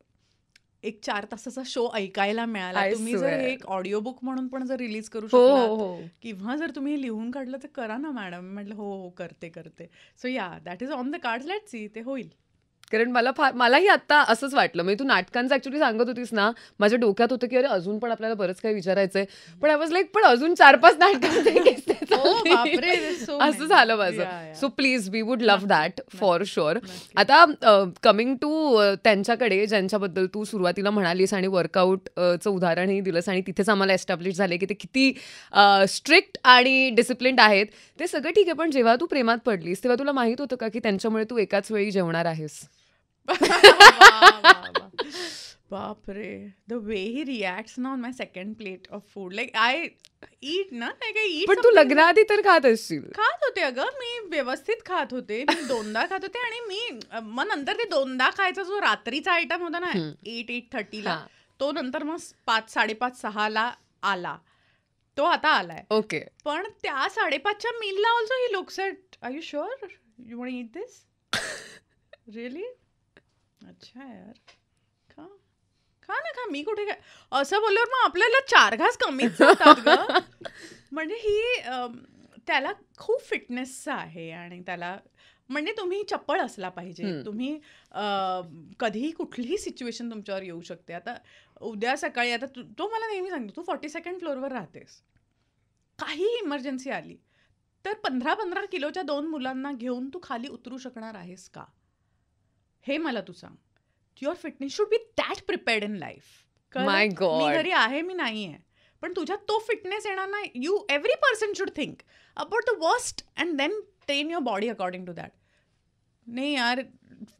A: 4 तासाचा शो ऐकायला मिळाला.
B: I
A: तुम्ही जर
B: swear.
A: हे एक ऑडिओ बुक म्हणून पण जर रिलीज करू
B: हो
A: शकलात किंवा जर तुम्ही लिहून काढलं तर करा ना मॅडम. म्हटलं हो करते. सो या that is on the cards. Let's see ते होईल.
B: कारण मलाही आता असंच वाटलं, म्हणजे तू नाटकांचं ऍक्च्युली सांगत होतीस ना, माझ्या डोक्यात होतं की अरे अजून पण आपल्याला बरंच काही विचारायचंय, पण आय वॉज लाईक पण अजून 4-5 असं झालं माझं. So please we would love that for sure. आता कमिंग टू त्यांच्याकडे ज्यांच्याबद्दल तू सुरुवातीला म्हणालीस आणि वर्कआउटचं उदाहरणही दिलंस आणि तिथेच आम्हाला एस्टॅब्लिश झाले की ते किती स्ट्रिक्ट आणि डिसिप्लिन्ड आहेत, ते सगळं ठीक आहे, पण जेव्हा तू प्रेमात पडलीस तेव्हा तुला माहित होतं का की त्यांच्यामुळे तू एकाच वेळी जेवणार आहेस?
A: बापरे, द वे ही रिॲक्ट्स ना on my second plate of food, like I eat ना, लाईक आय ईट.
B: पण तू लग्नाआधी तर खात असशील.
A: खात होते अगं, मी व्यवस्थित खात होते, मी 2दा खात होते आणि मी मग नंतर ते 2दा खायचा जो रात्रीचा आयटम होता ना 8:30ला, तो नंतर मग 5-5:30-6ला आला, तो आता आलाय.
B: ओके. पण
A: त्या 5:30च्या मीलला also he looks at, are you sure you want eat this? Really? अच्छा यार, खा ना, मी कुठे काय असं बोलल्यावर मग आपल्याला 4 घास कमीच जातात गं. म्हणजे ही त्याला खूप फिटनेसचं आहे आणि त्याला म्हणजे तुम्ही चप्पळ असला पाहिजे. तुम्ही कधीही कुठलीही सिच्युएशन तुमच्यावर येऊ शकते. आता उद्या सकाळी आता तो मला नेहमी सांगतो, तू 42nd फ्लोअरवर राहतेस, काहीही इमर्जन्सी आली तर 15-15 किलोच्या 2 मुलांना घेऊन तू खाली उतरू शकणार आहेस का? हे मला तू सांग. Your fitness should be that prepared in life.
B: My god.
A: मी घरी आहे, मी नाही आहे, पण तुझ्यात तो फिटनेस येणार नाही. Every person should think about the worst and then train your body according to that. नहीं यार,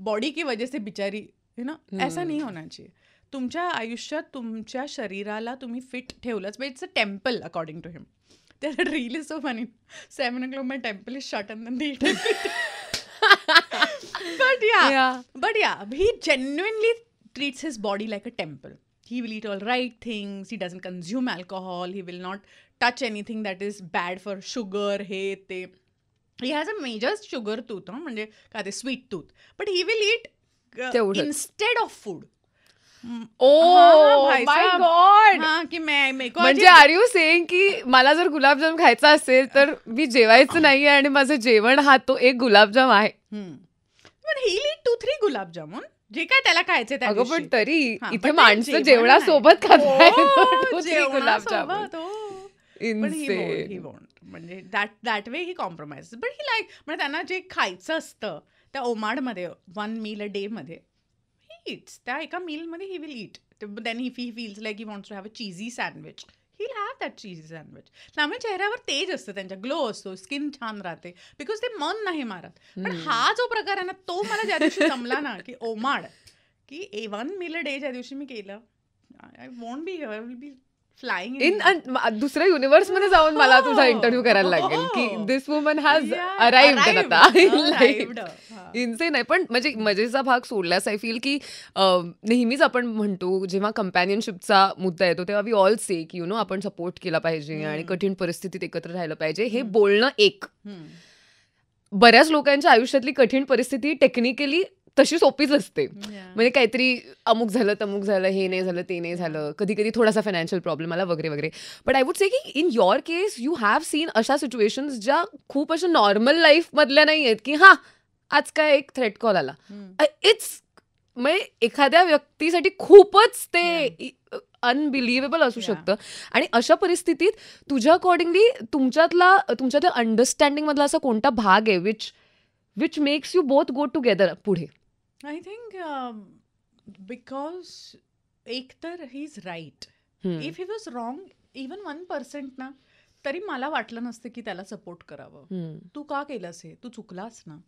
A: बॉडी की वजह से बिचारी है ना, ऐसा नहीं होना चाहिए. तुमच्या आयुष्यात तुमच्या शरीराला तुम्ही फिट ठेवलंच पाहिजे. It's a temple according to him. That reel is so funny. 7 o'clock my temple is shut and then they eat everything. But yeah, he genuinely treats his body like a temple. He will eat all right things. He doesn't consume alcohol. He will not touch anything that is bad for sugar. He has a major sugar tooth, म्हणजे काय ते sweet tooth. But he will eat instead of food.
B: My God.
A: म्हणजे
B: R you saying की मला जर गुलाबजाम खायचा असेल तर मी जेवायचं नाहीये आणि माझं जेवण हा तो एक गुलाबजाम आहे.
A: पण ही लीड 2-3 गुलाबजामुन जे काय त्याला खायचे त्या
B: दिवशी. पण तरी इथे माणसं जेवणासोबत खातात गुलाबजाम.
A: म्हणजे that way he compromise. But he like म्हणजे त्यांना जे खायचं असतं त्या ओमाडमध्ये 1 meal a day मध्ये eats. त्या एका मीलमध्ये he will eat. Then if he feels like he wants to have a cheesy sandwich, he'll have that cheesy sandwich. त्यामुळे चेहऱ्यावर तेज असतं, त्यांच्या ग्लो असतो, स्किन छान राहते, बिकॉज ते मन नाही मारत. पण हा जो प्रकार आहे ना, तो मला ज्या दिवशी जमला ना की ओमाड, की 1 meal a day ज्या दिवशी मी केलं, I won't be here, I will be flying
B: in दुसऱ्या युनिव्हर्स मध्ये जाऊन मला तुझा
A: हो,
B: इंटरव्ह्यू करायला लागेल
A: हो.
B: की this woman has
A: Yeah,
B: arrived
A: arrived,
B: आता
A: arrived. हा.
B: इन्सेन आहे. पण म्हणजे मजेचा भाग सोडल्यास आय फील की नेहमीच आपण म्हणतो जेव्हा कंपॅनियनशिपचा मुद्दा येतो तेव्हा वी ऑल से की यु नो आपण सपोर्ट केला पाहिजे आणि कठीण परिस्थितीत एकत्र राहिलं पाहिजे. हे बोलणं एक,
A: हम्म.
B: बऱ्याच लोकांच्या आयुष्यातली कठीण परिस्थिती टेक्निकली तशी सोपीच असते.
A: Yeah.
B: म्हणजे काहीतरी अमुक झालं तमुक झालं, हे नाही झालं ते नाही झालं, कधी कधी थोडासा फायनान्शियल प्रॉब्लेम आला वगैरे वगैरे. बट आय वुड से की in your case you have seen अशा सिच्युएशन्स ज्या खूप अशा नॉर्मल लाईफ मधल्या नाही आहेत की हा आज काय एक थ्रेट कॉल आला. इट्स म्हणजे एखाद्या व्यक्तीसाठी खूपच ते अनबिलिव्हेबल असू
A: Yeah.
B: शकतं. आणि अशा परिस्थितीत तुझ्या अकॉर्डिंगली तुमच्या अंडरस्टँडिंग मधला असा कोणता भाग आहे which makes you both go together पुढे?
A: आय थिंक बिकॉज एक तर ही इज राईट.
B: हम्म.
A: If he was wrong even 1% ना तरी मला वाटलं नसतं की त्याला सपोर्ट करावं.
B: हम्म.
A: तू का केलंस हे? तू चुकलास ना.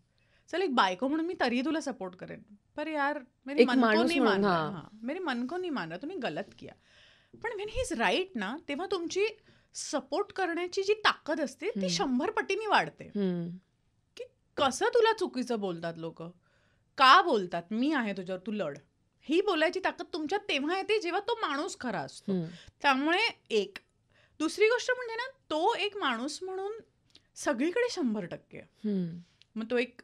A: चल एक बायको म्हणून मी तरी तुला सपोर्ट करेन, पर यार मेरे
B: एक
A: मन को
B: माणूस
A: नहीं
B: म्हणून,
A: मान रहा.
B: हाँ.
A: हाँ, मेरे मन को नहीं मान रहा, तूने गलत किया. पण वेन ही इज राईट ना तेव्हा तुमची सपोर्ट करण्याची जी ताकद असते ती 100 पटीने वाढते.
B: हम्म.
A: की कसं तुला चुकीचं बोलतात लोक, का बोलतात, मी आहे तुझ्यावर, तू लढ. ही बोलायची ताकद तुमच्यात तेव्हा येते जेव्हा तो माणूस खरा असतो.
B: हम्म.
A: त्यामुळे एक. दुसरी गोष्ट म्हणजे ना तो एक माणूस म्हणून सगळीकडे 100%.
B: हम्म.
A: मग तो एक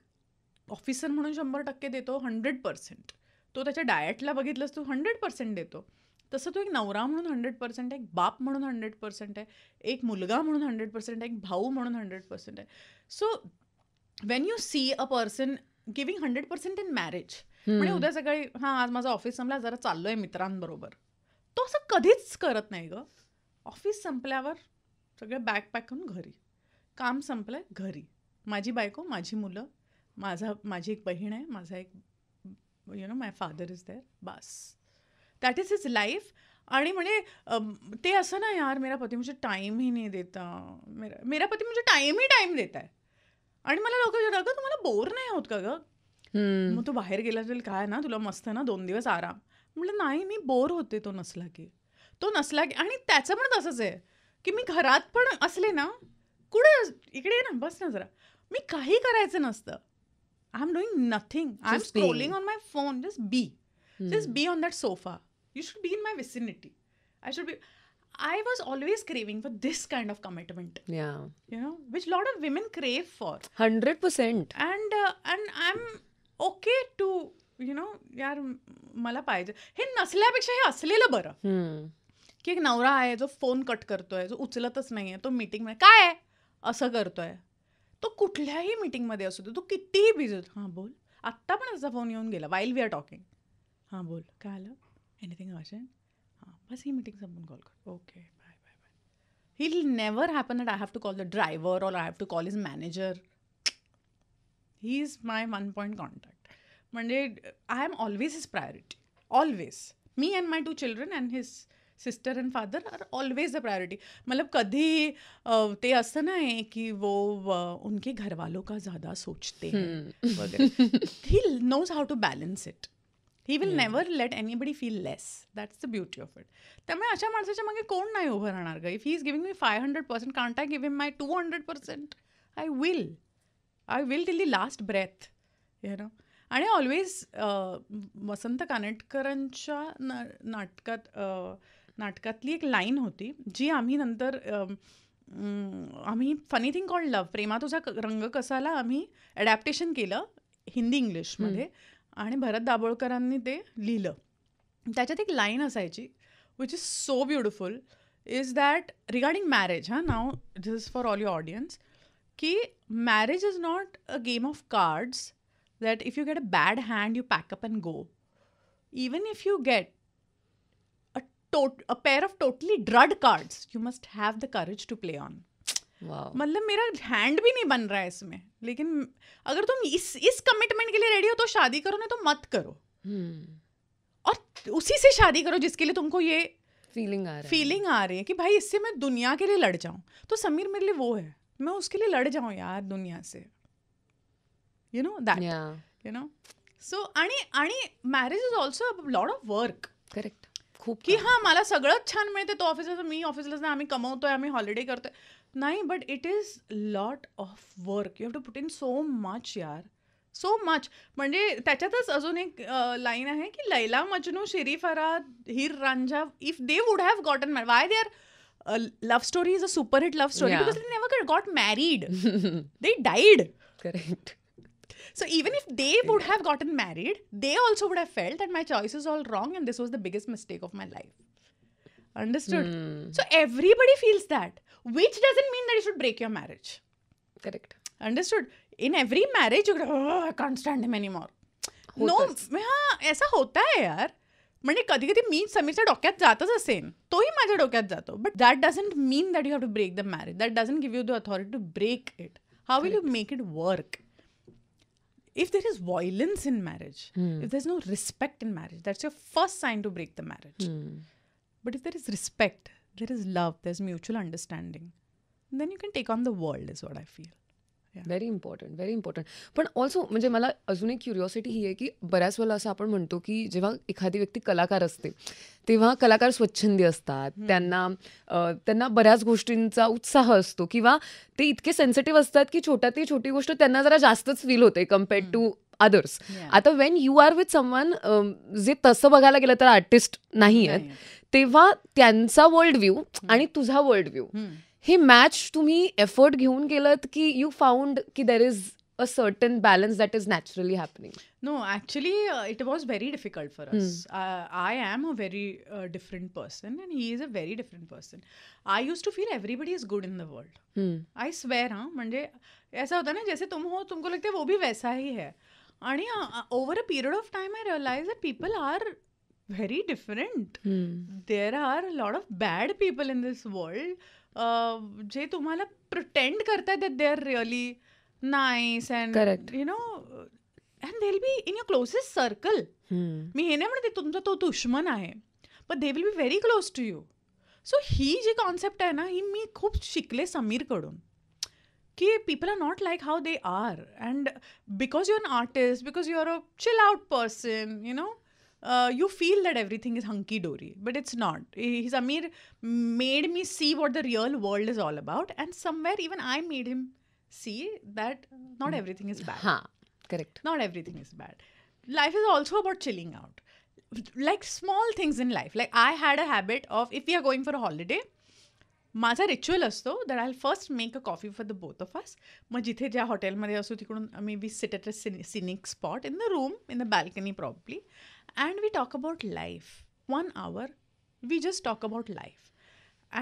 A: ऑफिसर म्हणून 100% देतो, 100%. तो त्याच्या डाएटला बघितलंस तू 100% देतो. तसं तो एक नवरा म्हणून 100% आहे, एक बाप म्हणून 100% आहे, एक मुलगा म्हणून 100% आहे, एक भाऊ म्हणून 100% आहे. So when you see a person giving 100% in marriage, म्हणजे उद्या सकाळी हां आज माझं ऑफिस संपला, जरा चाललोय मित्रांबरोबर, तो असं कधीच करत नाही ग. ऑफिस संपल्यावर सगळं बॅग पॅक करून घरी, काम संपलंय घरी, माझी बायको, माझी मुलं, माझी एक बहीण आहे, माझा एक you know my father is there, बस. That is his life. आणि म्हणजे ते असं ना यार मेरा पती मुझे टाइम ही नहीं देता, मेरा पती मुझे टाइम देता है. आणि मला लोक विचारतात अगं तुम्हाला बोर नाही होत का ग?
B: हम्म.
A: मग तू बाहेर गेला असेल काय ना तुला मस्त ना 2 दिवस आराम. म्हटलं नाही मी बोर होते तो नसला की. आणि त्याचं पण तसंच आहे की मी घरात पण असले ना, कुठे इकडे ये ना बस ना जरा, मी काही करायचं नसतं. I am doing nothing, I am
B: Just being.
A: Scrolling on my phone, just be on that sofa. You should be in my vicinity. I was always craving for this kind of commitment,
B: Yeah.
A: you know, which lot of women crave for.
B: 100%.
A: And I'm okay to, you know, यार मला पाहिजे. हे नसल्यापेक्षा हे असलेलं बरं.
B: हम्म.
A: की एक नवरा आहे जो फोन कट करतोय, जो उचलतच नाहीये, तो मीटिंगमध्ये काय आहे असं करतोय. तो कुठल्याही मीटिंगमध्ये असू दे, तो कितीही बिझी. हां बोल. आत्ता पण त्याचा फोन येऊन गेला वाईल वी आर टॉकिंग. हां बोल काय आलं, एनिथिंग अर्जंट, हां बस ही मीटिंग संपून कॉल कर, okay bye bye bye. He will never happen that I have to call the driver or I have to call his manager. He is my 1 point contact. म्हणजे I am always his priority, always. मी and my 2 children and his sister and father are always the priority. मतलब कधी ते असं नाही की वो उनके घर वालों का ज़्यादा सोचते हैं वगैरे. He knows how to balance it. He will never let anybody feel less. That's the beauty of it. त्यामुळे अशा माणसाच्या मागे कोण नाही उभं राहणार ग. If he is giving me 500%, can't I give him my 200%? I will till the last breath, you know. आणि ऑलवेज वसंत कानेटकरांच्या नाटकातली एक लाईन होती जी आम्ही नंतर आम्ही फनी थिंग कॉल्ड लव्ह, प्रेमा तुझा रंग कसाला आम्ही ॲडॅप्टेशन केलं हिंदी इंग्लिशमध्ये आणि भरत दाभोळकरांनी ते लिहिलं. त्याच्यात एक लाईन असायची which is so beautiful, is that regarding marriage. हां now this is for all your audience, की marriage is not a game of cards that if you get a bad hand you pack up and go. Even if you get a pair of totally drud cards, you must have the courage to play on.
B: Wow.
A: मतलब मेरा hand भी नहीं बन रहा है इसमें, लेकिन अगर तुम इस कमिटमेंट के लिए रेडी हो तो शादी करो, नहीं तो मत करो. और उसी से शादी करो जिसके लिए तुमको ये फीलिंग आ रही है कि भाई इससे मैं दुनिया के लिए लड़ जाऊं. तो समीर मेरे लिए वो है, मैं उसके लिए लड़ जाऊं यार दुनिया से. You know that.
B: Yeah.
A: You know. So आणि marriage is also a lot of work.
B: Correct. खूप
A: की हा मला सगळंच छान मिळते, तो ऑफिसला, मी ऑफिसलाच नाही, आम्ही कमवतोय, आम्ही हॉलिडे करतोय. नाही, but it is lot of work. You have to put in so much यार, सो मच. म्हणजे त्याच्यातच अजून एक लाईन आहे की Laila Majnu, Shirin Farhad, Heer Ranjha, if they would have gotten married, why they are love story is a super hit love story,
B: Yeah.
A: Because they never got married, they died.
B: Correct.
A: So even if they would have gotten married, they also would have felt that my choice is all wrong and this was the biggest mistake of my life. Understood? So everybody feels that, which doesn't mean that you should break your marriage.
B: Correct.
A: Understood? In every marriage, you go, oh, I can't stand him anymore. No, हाँ, ऐसा होता है यार. म्हणजे कधी कधी मी समीरच्या डोक्यात जातच असेन, तोही माझ्या डोक्यात जातो, but that doesn't mean that you have to break the marriage. That doesn't give you the authority to break it. How will you make it work? If there is violence in marriage, if there's no respect in marriage, that's your first sign to break the marriage. But if there is respect, there is love, there's mutual understanding, then you can take on the world, is what I feel.
B: Very important, very important. पण also म्हणजे मला अजून एक curiosity ही आहे की बऱ्याच वेळेला असं आपण म्हणतो की जेव्हा एखादी व्यक्ती कलाकार असते तेव्हा कलाकार स्वच्छंदी असतात, त्यांना बऱ्याच गोष्टींचा उत्साह असतो, किंवा ते इतके सेन्सिटिव्ह असतात की छोट्यातली छोटी गोष्ट त्यांना जरा जास्तच फील होते कम्पेअर्ड टू अदर्स. आता when you are with someone जे तसं बघायला गेलं तर आर्टिस्ट नाही आहेत, तेव्हा त्यांचा वर्ल्ड व्ह्यू आणि तुझा वर्ल्ड व्ह्यू हे मॅच तुम्ही एफर्ट घेऊन गेलत की यू फाउंड की there is a certain balance that is naturally happening?
A: No, actually, it was very difficult for us. I am a very different person and he is a very different person. I used to feel everybody is good in the world. I swear, हाँ, म्हणजे ऐसा होता ना जैसे तुम हो, तुमको लगता है वो भी वैसा ही है. आणि over a period of time I realized that people are very different. There are a lot of bad people in this world. जे तुम्हाला प्रिटेंड करतात that they are really nice and
B: Correct.
A: you know, and they'll be in your closest circle. मी हे नाही म्हणते तुमचा तो दुश्मन आहे, but they will be very close to you. So ही जी कॉन्सेप्ट आहे ना, ही मी खूप शिकले समीरकडून, की people are not like how they are, and because you're an artist, because you're a chill out person, you know, you feel that everything is hunky dory, but it's not. Samir made me see what the real world is all about, and somewhere even I made him see that not everything is bad.
B: हां, correct.
A: Not everything is bad. Life is also about chilling out. Like small things in life. Like I had a habit of, if we are going for a holiday, माझा ritual असतो that I first make a coffee for the both of us. मग जिथे ज्या हॉटेलमध्ये असू तिकडून maybe sit at a scenic spot in the room, in the balcony probably, and we talk about life. 1 hour we just talk about life.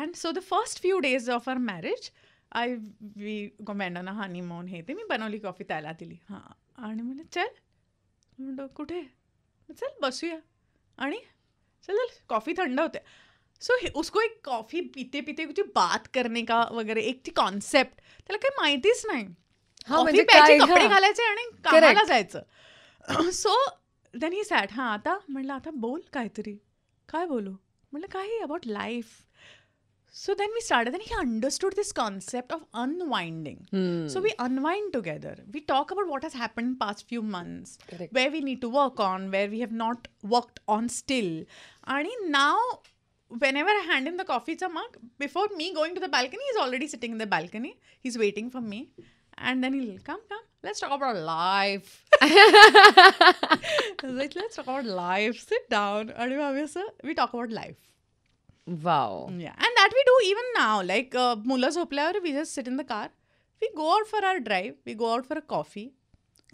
A: And so the first few days of our marriage we go ना honeymoon, हे ते मी बनवली coffee, त्याला दिली. हां, आणि म्हणजे चल, म्हणतो कुठे, चल बसूया, आणि चल कॉफी थंड होते. सो उसको एक कॉफी पीते पीते कुछ बात करने का वगैरे एक ती कॉन्सेप्ट त्याला काही माहितीच नाही. कॉफी प्यायची, कपडे घालायचे आणि कामाला जायचं. सो देन ही सॅट, हां आता म्हटलं आता बोल काहीतरी. काय बोलू म्हटलं, काही about life. So then we started, and he understood this concept of unwinding. So we unwind together. We talk about what has happened in past few months,
B: Correct.
A: where we need to work on, where we have not worked on still. And now, whenever I hand him the coffee mug, before me going to the balcony, he's already sitting in the balcony. He's waiting for me. And then he'll come, let's talk about life. I was like, let's talk about life. Sit down. And we talk about life.
B: Wow.
A: Yeah, and that we do even now. Like मुलं झोपल्यावर we just sit in the car. We go out for our drive. We go out for a coffee.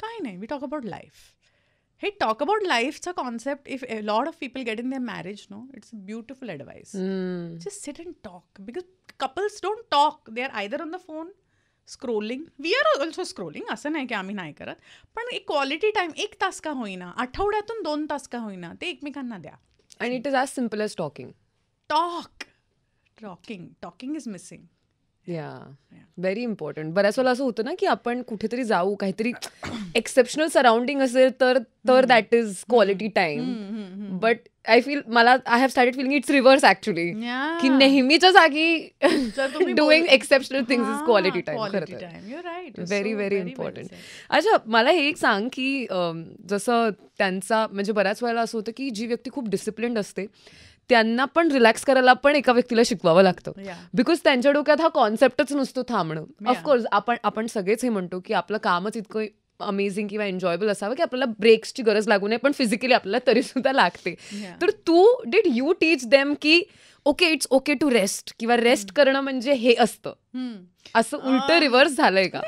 A: काही नाही. We talk about life. Hey, talk about life's a concept. If a lot of people get in their marriage, no, it's a beautiful advice. Just sit and talk, because couples don't talk. They are either on the phone, scrolling. We are also scrolling. असं नाही की आम्ही नाही करत. पण एक quality time 1 तास का होईना, आठवड्यातून 2 तास का होईना, ते एकमेकांना द्या.
B: And it is as simple as talking.
A: Talking is missing.
B: Very important. बऱ्याच वेळेला असं होतं ना की आपण कुठेतरी जाऊ, काहीतरी एक्सेप्शनल सराउंडिंग असेल तर that is quality time. But I feel, I have started feeling it's reverse actually, की नेहमीच्या जागी doing exceptional things is quality time. Very very important. अच्छा, मला हे एक सांग की जसं त्यांचा म्हणजे बऱ्याच वेळेला असं होतं की जी व्यक्ती खूप डिसिप्लिन्ड असते त्यांना पण रिलॅक्स करायला पण एका व्यक्तीला शिकवावं लागतं.
A: Yeah.
B: बिकॉज त्यांच्या डोक्यात हा कॉन्सेप्टच नसतो थांबणं.
A: Yeah.
B: ऑफकोर्स आपण सगळेच हे म्हणतो की आपलं कामच इतकं अमेझिंग किंवा एन्जॉयबल असावं की आपल्याला ब्रेक्सची गरज लागू नये, पण फिजिकली आपल्याला तरी सुद्धा लागते.
A: Yeah.
B: तर डिड यू टीच देम की okay it's okay to rest किंवा रेस्ट करणं म्हणजे हे असतं, असं उलट रिव्हर्स झालंय का?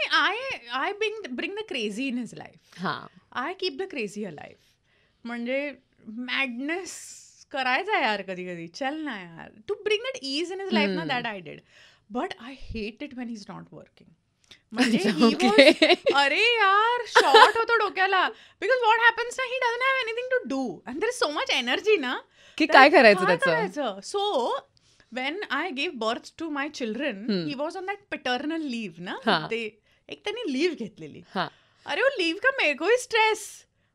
A: I bring the crazy in his life.
B: हा,
A: I keep the crazy alive. म्हणजे मॅडनेस करायचा यार कधी कधी, चल ना यार, to bring that ease in his life ना, that I did. But I hate it when he is not working. म्हणजे अरे यार शॉर्ट होतो डोक्याला, बिकॉज व्हॉट हॅपन्स ना, he doesn't have anything to do and there is so much energy ना,
B: की काय करायचं त्याचं.
A: So when I gave birth to my children, he was on that paternal leave ना, एक त्यांनी लीव्ह घेतलेली. अरे वो लीव्ह का मेरे को स्ट्रेस.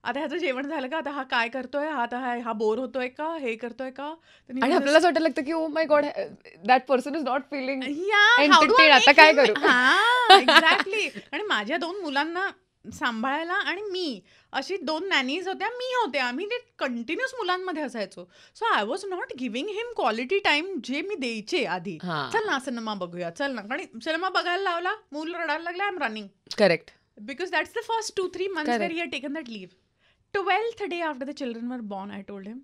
A: आता ह्याचं जेवण झालं का, आता हा काय करतोय, आता हा बोर होतोय का, हे करतोय का,
B: आणि आपल्याला असं वाटायला लागतं की oh my god that person is not feeling
A: entertain,
B: आता काय करू.
A: एक्झॅक्टली. आणि माझ्या 2 मुलांना सांभाळायला आणि मी अशी 2 नॅनीज होत्या, मी होते, आम्ही ते कंटिन्युअस मुलांमध्ये असायचो. So I was not giving him quality time जे मी द्यायचे आधी. चल ना सिनेमा बघूया, चल ना. आणि सिनेमा बघायला लावला, मूल रडायला लागला, I am running. Correct. Because that's the first 2-3 months where he had taken that leave. 12th day after the children were born, I told him,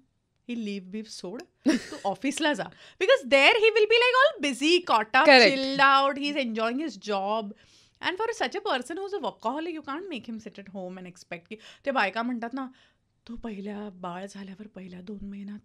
A: he leave सोड, तू ऑफिसला जा. Because there he will be like all busy, caught up, chilled out, he's enjoying his job. And for such a person who's a workaholic, you can't make him sit at home and expect की, ते बायका म्हणतात ना, तो पहिल्या बाळ झाल्यावर पहिल्या 2 महिन्यात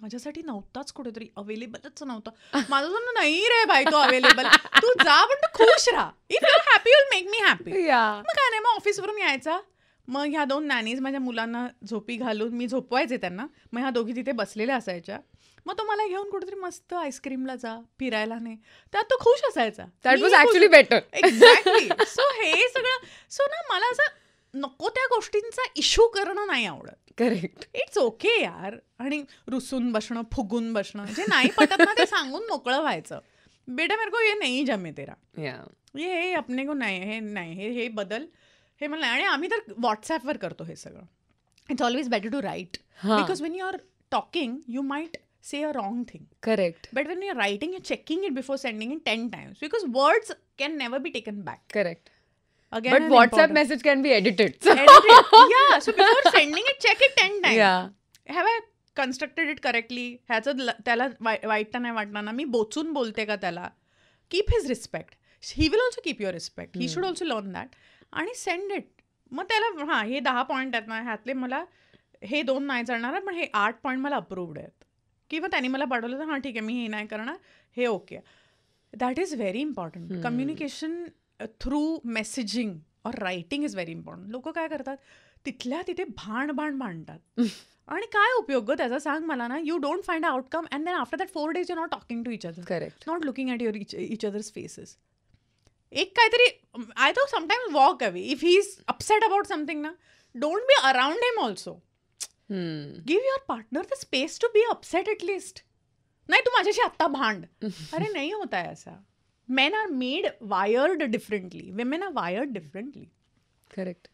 A: माझ्यासाठी नव्हताच, कुठेतरी अवेलेबलच नव्हता. माझं म्हणणं नाही रे बाई, तो अवेलेबल, तू जा पण तू खुश राहा. If you are happy will make me happy. मग काय नाही, मग ऑफिसवरून यायचा, मग ह्या 2 नॅनीज माझ्या मुलांना झोपी घालून मी झोपवायचे त्यांना, मग ह्या दोघी तिथे बसलेल्या असायच्या, मग तो मला घेऊन कुठेतरी मस्त आईस्क्रीमला जा, फिरायला नाही, त्यात तो खुश असायचा. That was actually better. Exactly. So हे सगळं, सो ना मला असं नको त्या गोष्टींचा इश्यू करणं नाही आवडत. करेक्ट. इट्स ओके यार. आणि रुसून बसणं, फुगून बसणं, जे नाही पटत ना ते सांगून मोकळं व्हायचं. बेटा मेरे को ये नहीं जमे तेरा, हे अपने को नाही, हे नाही, हे बदल, हे मला. आणि आम्ही तर व्हॉट्सॲपवर करतो हे सगळं. It's always better to write, because when you are talking you might say a wrong thing. Correct. But when you're writing, you're checking it before sending it 10 times, because words can never be taken back. Correct. Again, but WhatsApp message can be edited. Yeah. So before sending it, check it 10 times. Yeah. Have I constructed it correctly? ह्याचं त्याला वाईट तर नाही वाटणार ना, मी बोचून बोलते का त्याला. Keep his respect. He will also keep your respect. He should also learn that. आणि send it. मग त्याला हे 10 पॉईंट आहेत ना, ह्यातले मला हे 2 नाही चालणार, पण हे 8 पॉईंट मला अप्रूव्ड आहेत. किंवा त्यांनी मला पाठवलं तर ठीक आहे, मी हे नाही करणार, हे okay. That is very important. Communication through messaging और रायटिंग इज व्हेरी इम्पॉर्टंट. लोक काय करतात, तिथल्या तिथे भांडतात. आणि काय उपयोग ग त्याचा, सांग मला ना. You don't find a outcome and then after that 4 days you not talking to each other. Correct. Not looking at your each others faces. एक काहीतरी, I thought sometimes walk away. If he is upset about something ना, don't be around him also. Give your partner the space to be upset at least. नाही तू माझ्याशी आत्ता भांड. अरे नाही होत आहे असा. Men are made wired differently, women are wired differently. Correct.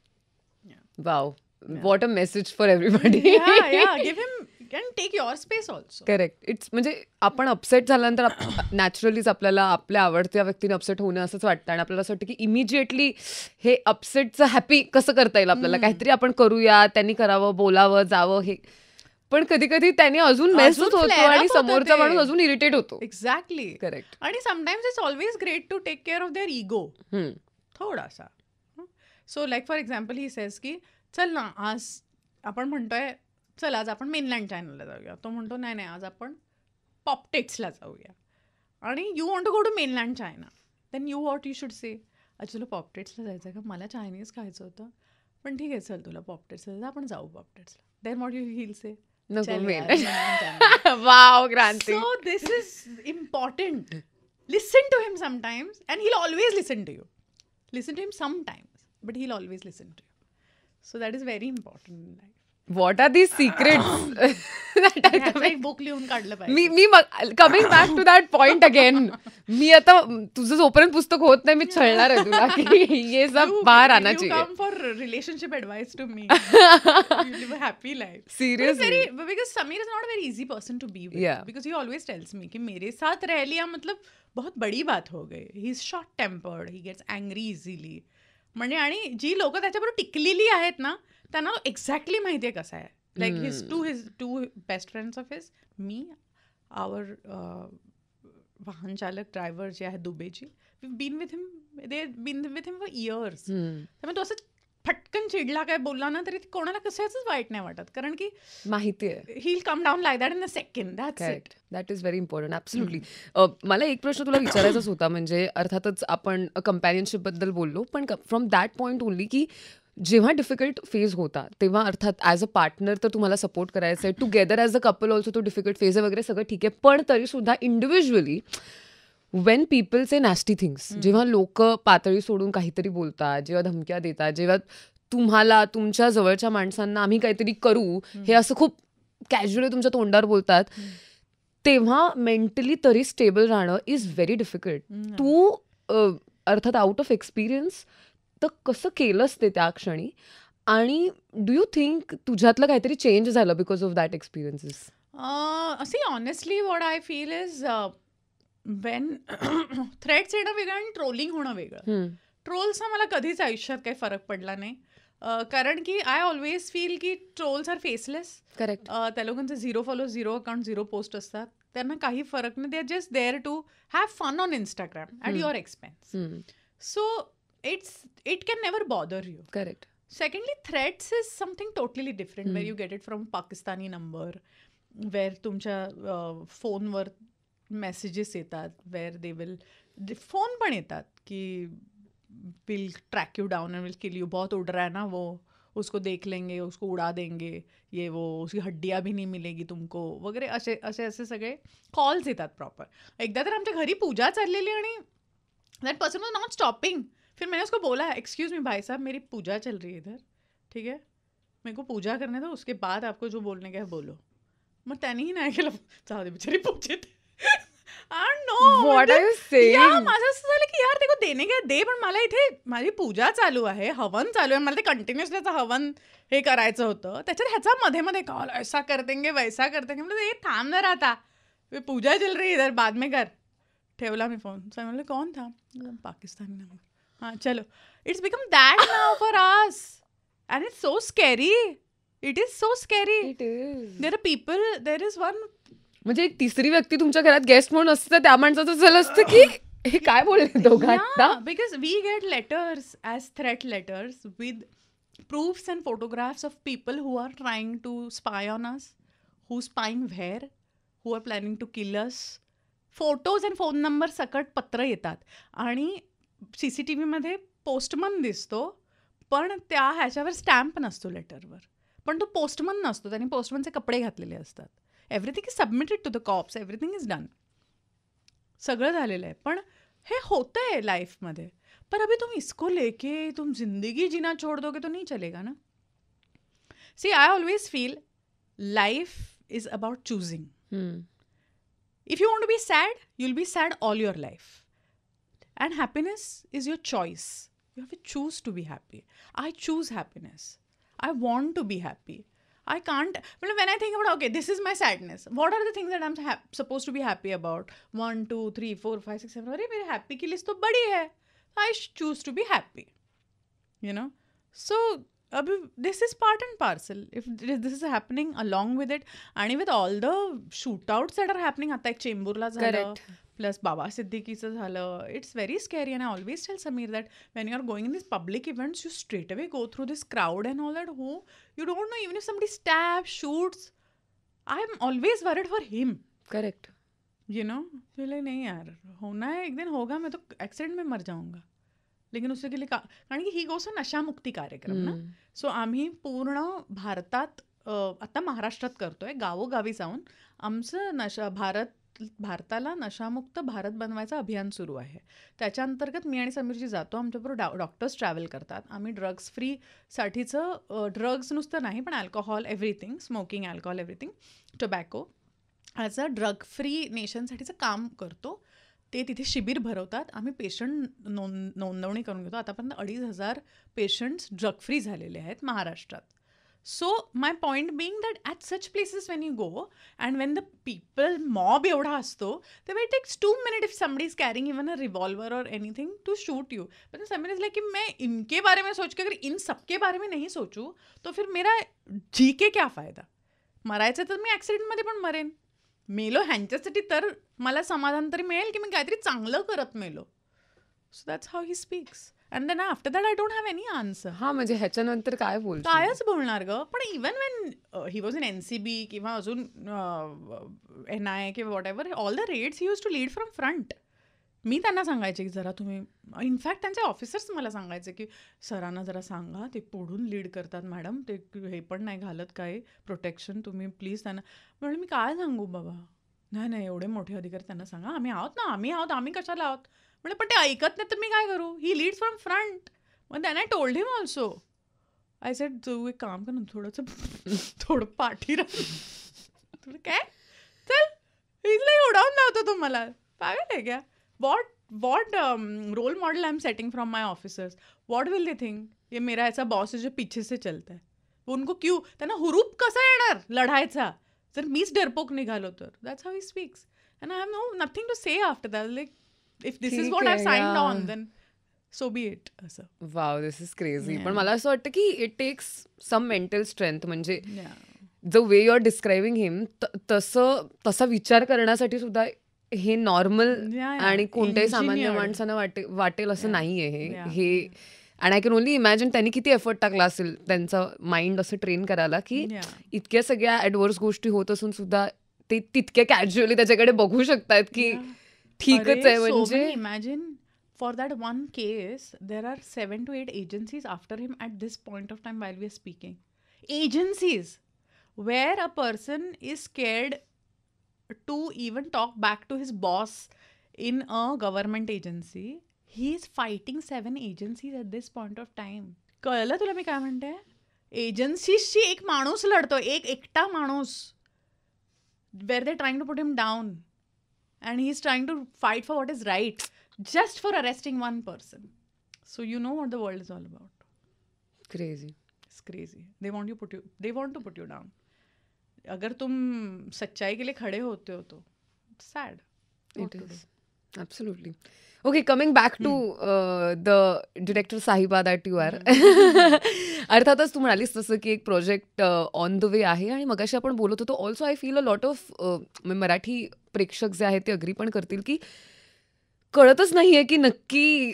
A: Wow, what a message for everybody. Give him and take your space also. Correct. It's म्हणजे आपण अपसेट झाल्यानंतर नॅचरलीच आपल्याला आपल्या आवडत्या व्यक्तीने अपसेट होणं असंच वाटतं, आणि आपल्याला असं वाटतं की इमिजिएटली हे अपसेटचं हॅपी कसं करता येईल आपल्याला, काहीतरी आपण करूया, त्यांनी करावं, बोलावं, जावं. हे पण कधी कधी त्याने अजून मेसेज होतो आणि समोरचा माणूस अजून इरिटेट होतो. एक्झॅक्टली. करेक्ट. आणि sometimes it's always great to take care of their ego थोडासा. So like for example he says की चल ना, आज आपण म्हणतोय चल आज आपण मेनलँड चायनाला जाऊया. तो म्हणतो नाही आज आपण पॉपटेट्सला जाऊया. आणि you want to go to mainland China. Then you what you should say, अच्छा तुला पॉपटेट्सला जायचं का, मला चायनीज खायचं होतं, पण ठीक आहे चल तुला पॉपटेट्सला जायचं, आपण जाऊ पॉपटेट्सला. Then what you will say, wow Kranti. So this is important. Listen to him sometimes and he'll always listen to you. Listen to him sometimes, but he'll always listen to you. So that is very important in life.
B: What are these secrets
A: ह्याचं एक book लिहून काढलं पाहिजे.
B: मी coming back to that point again. मी आता तुझं जोपर्यंत पुस्तक होत नाही मी छळणार आहे तुला की ये सब बाहेर आना चाहिए.
A: You come for relationship advice to me. You live a happy life.
B: Seriously.
A: Because Samir is not a very easy person to be with.
B: Yeah.
A: Because he always tells me कि मेरे साथ रह लिया मतलब बहुत बड़ी बात हो गई. He is short tempered. He gets angry easily. म्हणजे आणि जी लोक त्याच्याबरोबर टिकलेली आहेत ना त्यांना एक्झॅक्टली माहितीये कसं आहे. Like his two best friends of his, me, our वाहन चालक ड्रायव्हर जे आहे दुबेजी, we've been with him, they've been with him for years. त्यामुळे तो असं फटकन चिडला काय बोलला ना तरी कोणाला कशाच वाईट नाही वाटत कारण की
B: माहितीये
A: he'll come down like that in a second. That's it.
B: That is very important. Absolutely. मला एक प्रश्न तुला विचारायचाच होता. म्हणजे अर्थातच आपण कम्पॅनियनशिप बद्दल बोललो पण फ्रॉम दॅट पॉइंट ओनली की जेव्हा डिफिकल्ट फेज होता तेव्हा अर्थात ॲज अ पार्टनर तर तुम्हाला सपोर्ट करायचं आहे, together as a couple also तो डिफिकल्ट फेज आहे वगैरे सगळं ठीक आहे, पण तरीसुद्धा इंडिव्हिज्युअली वेन पीपल से नॅस्टी थिंग्स, जेव्हा लोक पातळी सोडून काहीतरी बोलतात, जेव्हा धमक्या देतात, जेव्हा तुम्हाला तुमच्या जवळच्या माणसांना आम्ही काहीतरी करू हे असं खूप कॅज्युअली तुमच्या तोंडावर बोलतात, तेव्हा मेंटली तरी स्टेबल राहणं इज व्हेरी डिफिकल्ट. तू अर्थात आउट ऑफ एक्सपिरियन्स तर कसं केलंस ते त्या क्षणी आणि डू यू थिंक तुझ्यातलं काहीतरी चेंज झालं because of that experiences?
A: See, honestly, what I feel is when threads येणं वेगळं आणि ट्रोलिंग होणं वेगळं. ट्रोल्सचा मला कधीच आयुष्यात काही फरक पडला नाही कारण की आय ऑलवेज फील की ट्रोल्स आर फेसलेस.
B: करेक्ट.
A: त्या लोकांचे 0 फॉलो 0 अकाउंट 0 पोस्ट असतात, त्यांना काही फरक नाही. They are just there to have fun on Instagram at your expense. So it can never bother you.
B: Correct.
A: Secondly, threats is something totally different where you get it from Pakistani number, where तुमच्या फोनवर messages येतात, where they will phone पण येतात की will track you down and will kill you. बहुत उड़ रहा है ना वो, उसको देख लेंगे, उसको उड़ा देंगे, ये वो, उसकी हड्डियाँ भी नहीं मिलेगी तुमको वगैरे असे असे असे सगळे कॉल्स येतात प्रॉपर. एकदा तर आमच्या घरी पूजा चाललेली आणि that person was not stopping. फिर मैंने उसको बोला एक्सक्यूज मी भाई साहब मेरी पूजा चल रही है इधर, ठीक है मेरे को पूजा करने दो, उसके बाद आपको जो बोलने का है बोलो. मग त्याने ही नाही केलं, जाऊ दे बिचारी पूजेत.
B: What are you saying?
A: माझं असं झालं की यार ते को देणे काय दे, पण मला इथे माझी पूजा चालू आहे, हवन चालू आहे, मला ते कंटिन्युअसली त्याचं हवन हे करायचं होतं. त्याच्यात ह्याचा मध्ये मध्ये कॉल ऐसा कर देंगे वैसा कर देंगे. म्हणजे हे थांब ना राहता, पूजा चल रही इधर बाद में कर. ठेवला मी फोन. म्हणलं कोण था? पाकिस्तानी नंबर. हाँ चलो. It's become that now for us and it's so scary. It is so scary.
B: It is.
A: There are people, there is one.
B: म्हणजे एक तिसरी व्यक्ती तुमच्या घरात गेस्ट म्हणून असते त्या माणसाचं झालं असतं की हे काय बोलले दोघांना.
A: Because we get letters as threat letters with proofs and photographs of people who are trying to spy on us, who spying where, who are planning to kill us. Photos and phone number सकट पत्र येतात आणि CCTV मध्ये postman दिसतो पण त्या ह्याच्यावर stamp नसतो लेटरवर, पण तो पोस्टमन नसतो, त्यांनी पोस्टमनचे कपडे घातलेले असतात. Everything is submitted to the cops, everything is done, सगळं झालेलं आहे. पण हे होतं आहे लाईफमध्ये. पर अभी तुम इसको लेके तुम जिंदगी जीना छोड़ दोगे तो नहीं चलेगा ना. See I always feel life is about choosing. If you want to be sad, you'll be sad all your life. And happiness is your choice. You have to choose to be happy. I choose happiness. I want to be happy. I can't. When I think about, okay, this is my sadness. What are the things that I'm supposed to be happy about? 1, 2, 3, 4, 5, 6, 7. अरे मेरी happy की list तो बड़ी है. I choose to be happy. You know? So, this is part and parcel. If this is happening along with it, and with all the shootouts that are happening, आता एक चेंबूरला झालं, plus बाबा सिद्दीकीचं झालं, it's very scary. And I always tell Samir that when you are going in these public events, you straight away go through this crowd and all that. Who you don't know, even if somebody stabs, shoots, I'm always worried for him.
B: Correct.
A: You know, बोले नहीं यार होना है एक दिन होगा, मैं तो एक्सीडेंट में मर जाऊंगा. लेकिन उसके लिए कारण की ही गोस नशामुक्ती कार्यक्रम ना. सो आम्ही पूर्ण भारतात आता महाराष्ट्रात करतोय, गावोगावी जाऊन आमचं भारत भारताला नशामुक्त भारत बनवायचं अभियान सुरू आहे. त्याच्या अंतर्गत मी आणि समीरजी जातो. आमच्याबरोबर डॉक्टर्स ट्रॅव्हल करतात. आम्ही ड्रग्स फ्रीसाठीचं ड्रग्स नुसतं नाही पण alcohol everything, smoking, alcohol everything, tobacco as a drug free नेशनसाठीचं काम करतो. ते तिथे शिबिर भरवतात. आम्ही पेशंट नोंदवणी करून घेतो. आतापर्यंत 2,500 पेशंट्स ड्रग फ्री झालेले आहेत महाराष्ट्रात. So my point being that at such places when you go and when the people mob एवढा असतो, then it takes 2 minutes if somebody is carrying even a revolver or anything to shoot you. But then Samir is like कि मैं इनके बारे में सोच के अगर in सबके बारे में नहीं सोचूं तो फिर मेरा जी के क्या फायदा. मरायचं तर मी ॲक्सिडेंटमध्ये पण मरेन. मेलो ह्यांच्यासाठी तर मला समाधान तरी मिळेल की मी काहीतरी चांगलं करत मेलो. So that's how he speaks. And then after that I don't have any answer.
B: हा म्हणजे ह्याच्यानंतर काय बोलतो?
A: कायच बोलणार ग. पण even when he was in NCB किंवा अजून NI किंवा whatever, all the raids he use to lead from front. मी त्यांना सांगायचे की जरा तुम्ही, इनफॅक्ट त्यांचे ऑफिसर्स मला सांगायचे की सरांना जरा सांगा, ते पुढून लीड करतात मॅडम, ते हे पण नाही घालत काय प्रोटेक्शन, तुम्ही प्लीज त्यांना. म्हणलं मी काय सांगू बाबा. नाही एवढे मोठे अधिकारी त्यांना सांगा, आम्ही आहोत ना, आम्ही कशाला आहोत. म्हणजे पण ते ऐकत नाही तर मी काय करू. He leads from front. मग त्याने told him also. I said तू एक काम कर ना, थोडं पाठी राह. तुला काय चल इथलं उडावून लावतो तुम्हाला. पागल आहे क्या. What role model I am setting from my officers. What will they think ये मेरा ऐसा बॉस है जो पीछे से चलता है. उनको क्यू, त्यांना हुरूप कसा येणार लढायचा जर मीच डरपोक निघालो तर. That's how he speaks. And I have nothing to say after that. Like if this is what I've signed on, then so be it. असं.
B: Wow, this is crazy. पण मला असं वाटतं की it takes some mental strength. म्हणजे the way you're describing him, तसा विचार करण्यासाठी सुद्धा हे नॉर्मल आणि कोणत्याही सामान्य माणसांना वाटेल असं नाहीये हे. And I can only imagine त्यांनी किती एफर्ट टाकला असेल त्यांचा माइंड असं ट्रेन करायला की इतक्या सगळ्या ॲडव्हर्स गोष्टी होत असून सुद्धा ते तितक्या कॅज्युअली त्याच्याकडे बघू शकतात की ठीकच आहे. म्हणजे
A: imagine for that one case there are 7 to 8 agencies after him at this point of time while we are speaking. Agencies where a person is scared to even talk back to his boss in a government agency. He is fighting 7 agencies at this point of time. कळलं तुला मी काय म्हणते. एजन्सीजशी एक माणूस लढतो, एकटा माणूस. where they're trying to put him down. And he's trying to fight for what is right just for arresting one person. So you know what the world is all about.
B: Crazy.
A: It's crazy. They want to put you down. अगर तुम सच्चाई के लिए खड़े होते हो तो sad.
B: It is. Absolutely. Okay, coming back to the director Sahiba that you are. अर्थातच तू म्हणालीस तसं की एक प्रोजेक्ट ऑन द वे आहे. आणि मगाशी आपण बोलत होतो also I feel a lot of Marathi प्रेक्षक जे आहेत ते अग्री पण करतील की कळतच नाहीये की नक्की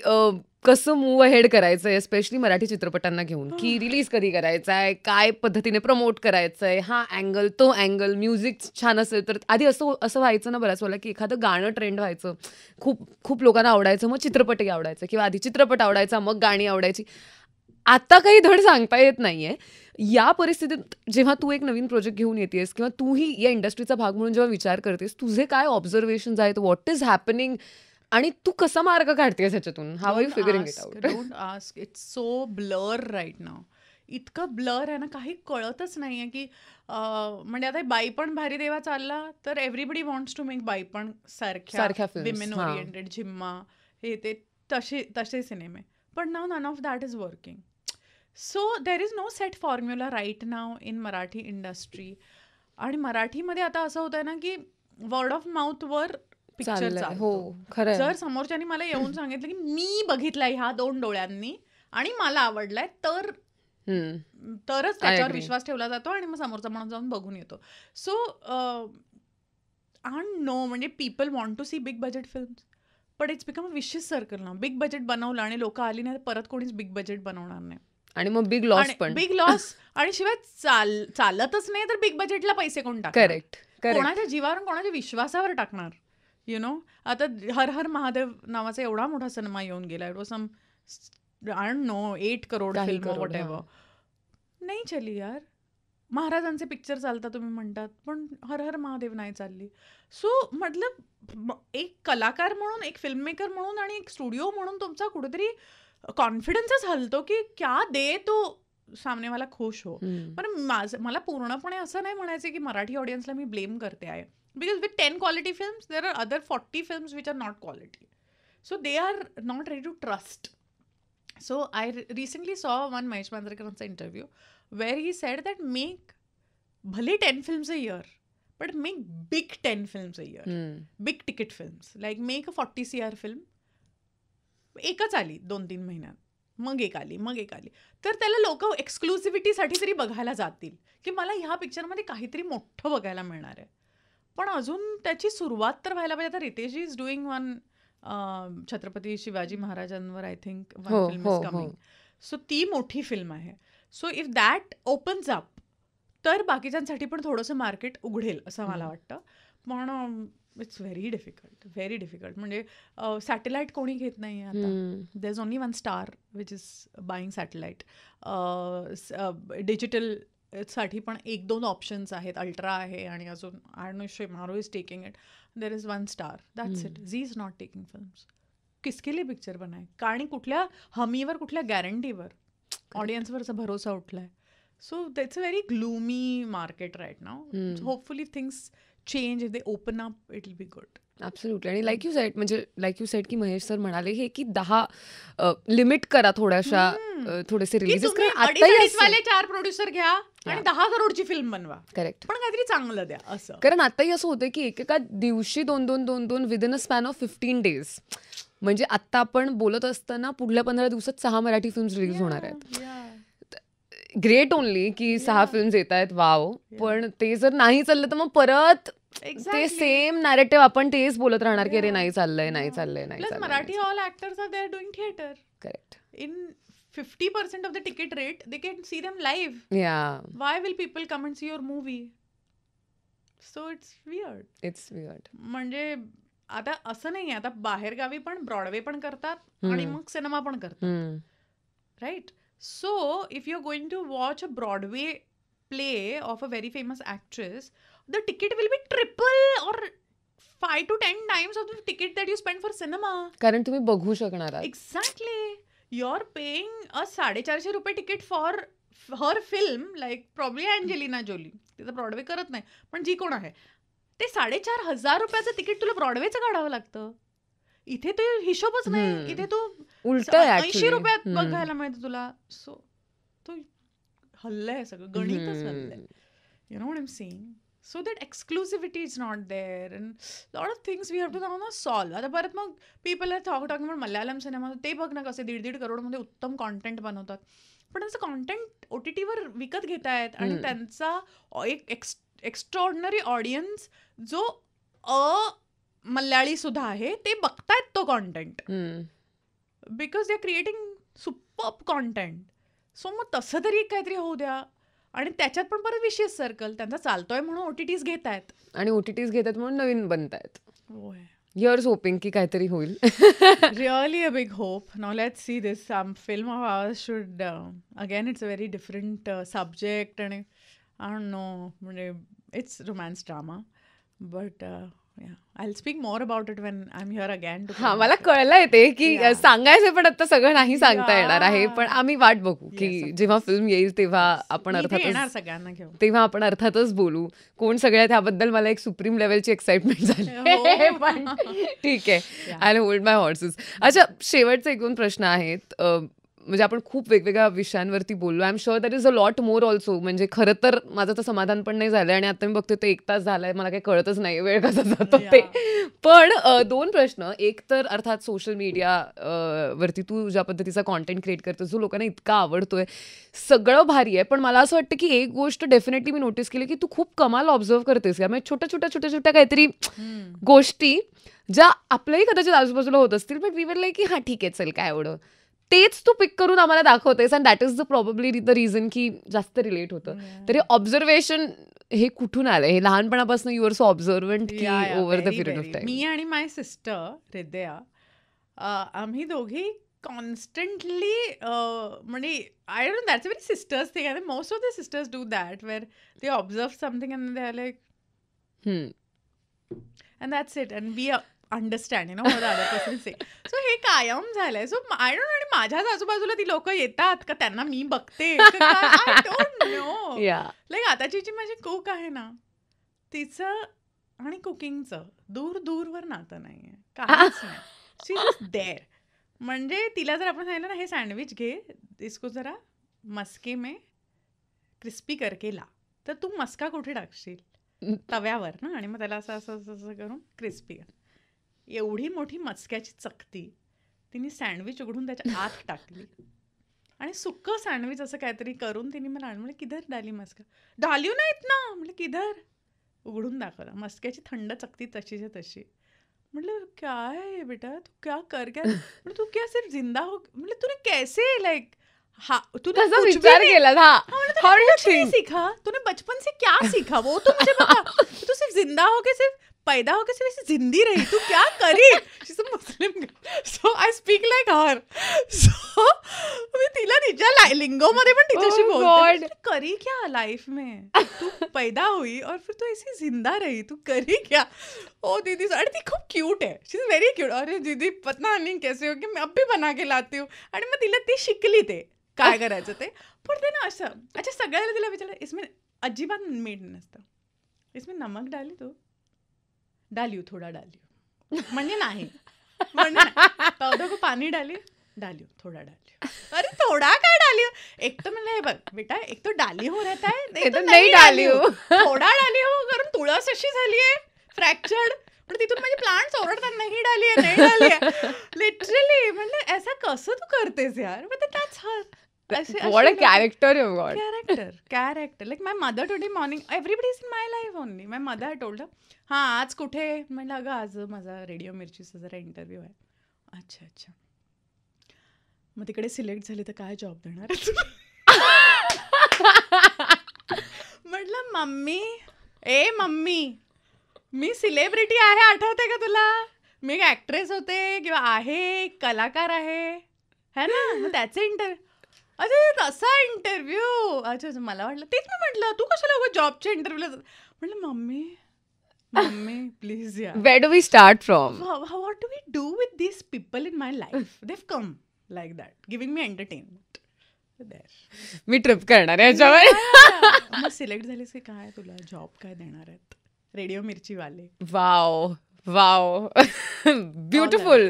B: कसं मूव्ह अहेड करायचं आहे, स्पेशली मराठी चित्रपटांना घेऊन, की रिलीज कधी करायचं आहे, काय पद्धतीने प्रमोट करायचं आहे, हा अँगल तो अँगल, म्युझिक छान असेल तर. आधी असं व्हायचं ना बऱ्याच वेळेला की एखादं गाणं ट्रेंड व्हायचं, खूप लोकांना आवडायचं, मग चित्रपटही आवडायचं, किंवा आधी चित्रपट आवडायचा मग गाणी आवडायची. आता काही धड सांगता येत नाहीये. या परिस्थितीत जेव्हा तू एक नवीन प्रोजेक्ट घेऊन येतेस किंवा तूही या इंडस्ट्रीचा भाग म्हणून जेव्हा विचार करतेस, तुझे काय ऑब्झर्वेशन्स आहेत, व्हॉट इज हॅपनिंग, आणि तू कसा मार्ग काढतेस ह्याच्यातून? How are you figuring it out?
A: Don't ask. It's so blur right now. इतकं ब्लर आहे ना, काही कळतच नाहीये की म्हणजे आता बाई पण भारी देवा चालला तर एव्हरीबडी वॉन्ट्स टू मेक बाई पण सारख्या विमेन ओरिएंटेड, झिम्मा, हे ते तसे सिनेमे. पण now none of that is working. So there is no set formula right now in Marathi industry. आणि मराठीमध्ये आता असं होतंय ना की वर्ड ऑफ माउथवर पिक्चर चालतो. जर समोरच्यानी मला येऊन सांगितलं की मी बघितलाय ह्या 2 डोळ्यांनी आणि मला आवडलाय तरच त्याच्यावर विश्वास ठेवला जातो आणि मग समोरचा माणूस जाऊन बघून येतो. सो आय नो म्हणजे people want to see big budget films, but it's become a vicious circle ना. बिग बजेट बनवलं आणि लोक आली नाही परत कोणीच बिग बजेट बनवणार नाही.
B: आणि मग बिग लॉस
A: आणि शिवाय चालतच नाही तर बिग बजेटला पैसे कोण टाकणार? करेक्ट. कोणाच्या जीवावर कोणाच्या विश्वासावर टाकणार? यु नो, आता हर हर महादेव नावाचा एवढा मोठा सिनेमा येऊन गेला. It was some I don't know 8 crore film whatever. नाही चली यार. महाराजांचे पिक्चर चालतात तुम्ही म्हणतात, पण हर हर महादेव नाही चालली. सो मतलब एक कलाकार म्हणून, एक फिल्म मेकर म्हणून आणि एक स्टुडिओ म्हणून तुमचा कुठेतरी कॉन्फिडन्सच हलतो की क्या दे तो सामने वाला खुश हो. पण मला पूर्णपणे असं नाही म्हणायचं की मराठी ऑडियन्सला मी ब्लेम करते आहे, because with 10 quality films there are other 40 films which are not quality. So they are not ready to trust. So I recently saw one Mahesh Manjrekar's interview where he said that make bhale 10 films a year, but make big 10 films a year. Big ticket films. Like make a 40 CR film. एकच आली 2-3 महिन्यात, मग एक आली. तर त्याला लोक एक्सक्लुसिव्हिटीसाठी तरी बघायला जातील की मला ह्या पिक्चरमध्ये काहीतरी मोठं बघायला मिळणार आहे. पण अजून त्याची सुरुवात तर व्हायला पाहिजे. आता Riteish is doing one Chhatrapati Shivaji महाराजांवर I think one film is coming. So ती मोठी फिल्म आहे. So if that opens up तर बाकीच्यांसाठी पण थोडंसं मार्केट उघडेल असं मला वाटतं. पण इट्स व्हेरी डिफिकल्ट. म्हणजे सॅटेलाइट कोणी घेत नाही आता. There is only one star which is buying satellite. Digital साठी पण 1-2 ऑप्शन्स आहेत. अल्ट्रा आहे आणि अजून मारो is taking it. There is one star, that's it. Zee is not taking films. किसके लिए पिक्चर बनाए? आणि कुठल्या हमीवर, कुठल्या गॅरंटीवर ऑडियन्सवरचा भरोसा उठलाय. So that's a very gloomy market right now. Hopefully things change. If they open up it will be good.
B: Absolutely. आणि लाईक यू सेड की महेश सर म्हणाले हे की 10 लिमिट करा थोड्याशा, थोडेसे रिलीजेस.
A: 4 प्रोड्युसर घ्या आणि 10 करोडची फिल्म बनवा.
B: करेक्ट.
A: पण काहीतरी चांगलं द्या असं.
B: कारण आताही असं होतं की एकेका दिवशी 2-2 within a span of 15 days. म्हणजे आता आपण बोलत असताना पुढल्या 15 दिवसात 6 मराठी फिल्म्स रिलीज होणार आहेत. ग्रेट ओनली की 6 फिल्म्स येत आहेत, वाव. पण ते जर नाही चाललं तर मग परत ते सेम नॅरेटिव्ह आपण तेच बोलत राहणार की अरे नाही चाललंय.
A: Marathi all actors are there doing theatre.
B: Correct.
A: In 50% of the ticket rate, they can see them live.
B: Yeah.
A: Why will people come and see your movie? So it's weird. म्हणजे आता असं नाही आहे, आता बाहेरगावी पण ब्रॉडवे पण करतात आणि मग सिनेमा पण करतात, right? So if you are going to watch a Broadway play of a very famous actress, the ticket will be triple और 5 to 10 times of the ticket that you spend for cinema.
B: कारण तुम्ही बघू शकणार आहात.
A: Exactly. You're paying a 450 रुपये ticket for her film, like probably Angelina Jolie. तिचं Broadway करत नाही, पण जी कोण आहे ते 4,500 रुपयाचं तिकीट तुला ब्रॉडवेचं काढावं लागतं. इथे ते हिशोबच नाही. इथे तू 80 रुपयात बघायला मिळतं तुला. सो तो हल्लंय सगळं, गणितच हल्लंय. You know what I'm saying? So that exclusivity is not there and lot of things we have to now solve. आता परत मग people are talking about Malayalam cinema, ते बघ ना कसे 1.5 करोडमध्ये उत्तम कॉन्टेंट बनवतात. पण त्यांचं कॉन्टेंट OTTवर विकत घेत आहेत आणि त्यांचा एक एक्स्ट्रॉर्डिनरी ऑडियन्स जो मल्याळी सुद्धा आहे ते बघतायत तो content, because they are creating superb content. So मग तसं तरी काहीतरी होऊ द्या. आणि त्याच्यात पण परत विशेष सर्कल त्यांचा चालतोय म्हणून OTTs घेत आहेत आणि OTTs घेतात म्हणून नवीन बनतायत. Here's hoping की काहीतरी होईल. Really a big hope. Now let's see this film of ours should again it's a very different subject and I don't know, it's romance drama, but yeah, I'll speak more about it when I'm here again.
B: हा, मला कळलंय ते की सांगायचं पण आता सगळं नाही सांगता येणार आहे. पण आम्ही वाट बघू की जेव्हा फिल्म येईल तेव्हा आपण
A: सगळ्यांना घेऊ,
B: तेव्हा आपण अर्थातच बोलू. कोण सगळ्यात ह्याबद्दल मला एक सुप्रीम लेवलची एक्साइटमेंट झाली. पण ठीक आहे, आय होल्ड माय हॉर्सेस. अच्छा, शेवटचे 1-2 प्रश्न आहेत. म्हणजे आपण खूप वेगवेगळ्या विषयांवरती बोललो. I am sure that is a lot more also. म्हणजे खरं तर माझं तर समाधान पण नाही झालं आणि आता मी बघते ते 1 तास झालाय, मला काही कळतच नाही वेळ कसा जातो ते. पण 2 प्रश्न. एक तर अर्थात सोशल मीडिया वरती तू ज्या पद्धतीचा कॉन्टेंट क्रिएट करतोस जो लोकांना इतका आवडतोय, सगळं भारी आहे. पण मला असं वाटतं की एक गोष्ट डेफिनेटली मी नोटीस केली की तू खूप कमाल ऑब्झर्व करतेस. म्हणजे छोट्या काहीतरी गोष्टी ज्या आपल्याही कदाचित आजूबाजूला होत असतील, बट वी वर लाईक की हा ठीक आहे चल काय एवढं, तेच तू पिक करून आम्हाला दाखवतेस. And that is the probably the reason की जास्त रिलेट होतं. तरी ऑब्झर्वेशन हे कुठून आलंय? हे लहानपणापासून यू आर सो ऑब्झर्वंट की over the period of time?
A: मी आणि माय सिस्टर हृदया, आम्ही दोघी कॉन्स्टंटली म्हणजे I don't know, that's a very sisters thing. I think most of the sisters do that, where they observe something and they are like, and that's it, and we understand, what the other person is saying. So हे कायम झालंय. So I don't no, आणि माझ्याच आजूबाजूला ती लोक येतात का त्यांना मी बघते, आय डोंट नो. लाईक आताची जी माझी कुक आहे ना, तिचं आणि कुकिंगचं दूरवर नातं नाहीये, काहीच नाही. शी इज देअर. म्हणजे तिला जर आपण सांगितलं ना, हे सँडविच घे, इसको जरा मस्के में क्रिस्पी करके ला, तर तू मस्का कुठे टाकशील? तव्यावर ना, आणि मग त्याला असं असं असं करून क्रिस्पी कर. एवढी मोठी मस्क्याची चकती तिने सँडविच उघडून त्याच्या आत टाकली, आणि सुक्क सँडविच असं काहीतरी करून तिने मला म्हणलं, किधर डाली मस्का? डालिव नाहीत ना. म्हटलं किधर? उघडून दाखवला, मस्क्याची थंड चकती तशीच्या तशी. म्हटलं क्या है बेटा, तू क्या कर क्या? म्हटलं तू क्या सिर्फ जिंदा हो? म्हटलं तूने कैसे, लाइक तूने
B: विचार केला था?
A: सीखा तूने बचपन से, क्या सीखा वो तो मुझे बता. तू सिर्फ जिंदा होके, सिर्फ पैदा होके सिर्फ ऐसे जिंदी रही, तू क्या करी? She's a Muslim girl, so I speak like her. So मी तिला तिच्या लिंगोमध्ये पण तिच्याशी बोलते, करी क्या लाइफ में? तू पैदा हुई और फिर तू ऐसी जिंदा रही, तू करी क्या? ओ दीदी, आणि ती खूप क्यूट आहे, शी इज व्हेरी क्यूट. अरे दीदी पता नहीं कैसे हो की मैं अब भी बना के लाती हूँ. आणि मग तिला ती शिकली, ते काय करायचं ते. पण ते ना असं, अच्छा सगळ्याला तिला विचारलं, इसमें अजिबात मीठ नसतं, इसमें नमक डाली तू? डालियो, थोडा डालियो. म्हणजे नाही, पौधों को पानी डालियो, डालियो, थोडा डालियो. अरे थोडा काय डालियो? एक तर म्हणलं, हे बघ बेटा, एक तो डाली हो रहता है, नाही डालियो, थोडा डालियो करून तुळस अशी झालीये फ्रॅक्चर्ड. पण तिथून माझे प्लांट्स ओरडतात, नाही डालिये. लिटरली म्हणलं, ऐसा कसं तू करतेस यार? But that's her.
B: What a character you've got.
A: Character. Like my mother today morning, everybody is in my life only. My mother had told her, हा आज कुठे? म्हणलं, अगं आज माझा रेडिओ मिर्चीचा जरा इंटरव्ह्यू आहे. अच्छा. मग तिकडे सिलेक्ट झाली तर काय जॉब देणार? म्हटलं, मम्मी मी सेलिब्रिटी आहे, आठवते का तुला? मी एक ऍक्ट्रेस होते किंवा आहे, कलाकार आहे, है ना? मग त्याचे इंटरव्ह्यू. अरे तसा इंटरव्ह्यू? अच्छा, मला वाटलं, तेच मी म्हटलं, तू कशाला जॉबच्या इंटरव्ह्यूला? म्हटलं, मम्मी प्लीज या.
B: Where do we start from?
A: What do we do with these people in my life? They've come like that, giving me entertainment.
B: Me trip करणार आहे याच्यावर.
A: मग सिलेक्ट झालीस की काय, तुला जॉब काय देणार आहेत रेडिओ मिर्चीवाले?
B: Wow beautiful,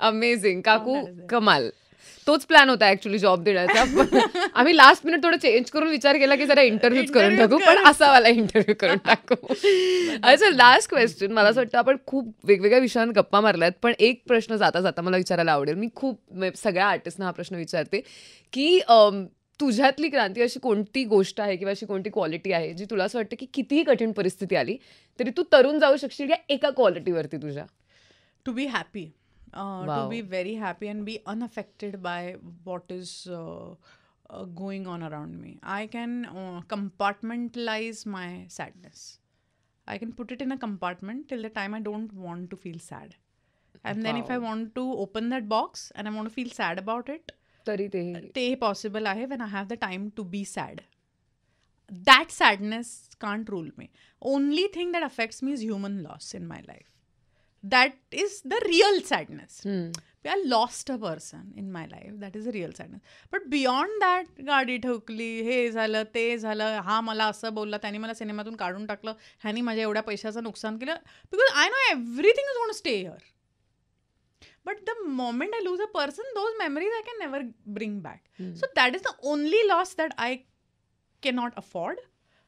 B: amazing. काकू कमाल. तोच प्लॅन होता ऍक्च्युली जॉब देण्याचा, पण आम्ही लास्ट मिनिट थोडं चेंज करून विचार केला की जरा इंटरव्ह्यूच करून टाकू, पण असा वाला इंटरव्ह्यू करून टाकू. अच्छा, लास्ट क्वेश्चन. मला असं वाटतं आपण खूप वेगवेगळ्या विषयांवर गप्पा मारल्यात, पण एक प्रश्न जाता जाता मला विचारायला आवडेल. मी खूप सगळ्या आर्टिस्टना हा प्रश्न विचारते की तुझ्यातली क्रांती अशी कोणती गोष्ट आहे किंवा अशी कोणती क्वालिटी आहे जी तुला असं वाटतं की कितीही कठीण परिस्थिती आली तरी तू तरुण जाऊ शकशील या एका क्वालिटीवरती तुझ्या?
A: To be happy. To be very happy and be unaffected by what is going on around me. I can compartmentalize my sadness. I can put it in a compartment till the time I don't want to feel sad. And then if I want to open that box and I want to feel sad about it, ते possible आहे when I have the time to be sad. That sadness can't rule me. Only thing that affects me is human loss in my life. That is the real sadness. I lost a person in my life. That is the real sadness. But beyond that, गाडी ठोकली, हे झालं, ते झालं, हा मला असं बोलला, त्याने मला सिनेमातून काढून टाकलं, ह्यानी माझ्या एवढ्या पैशाचं नुकसान केलं, because I know everything is going to stay here. But the moment I lose a person, those memories I can never bring back. So that is the only loss that I cannot afford.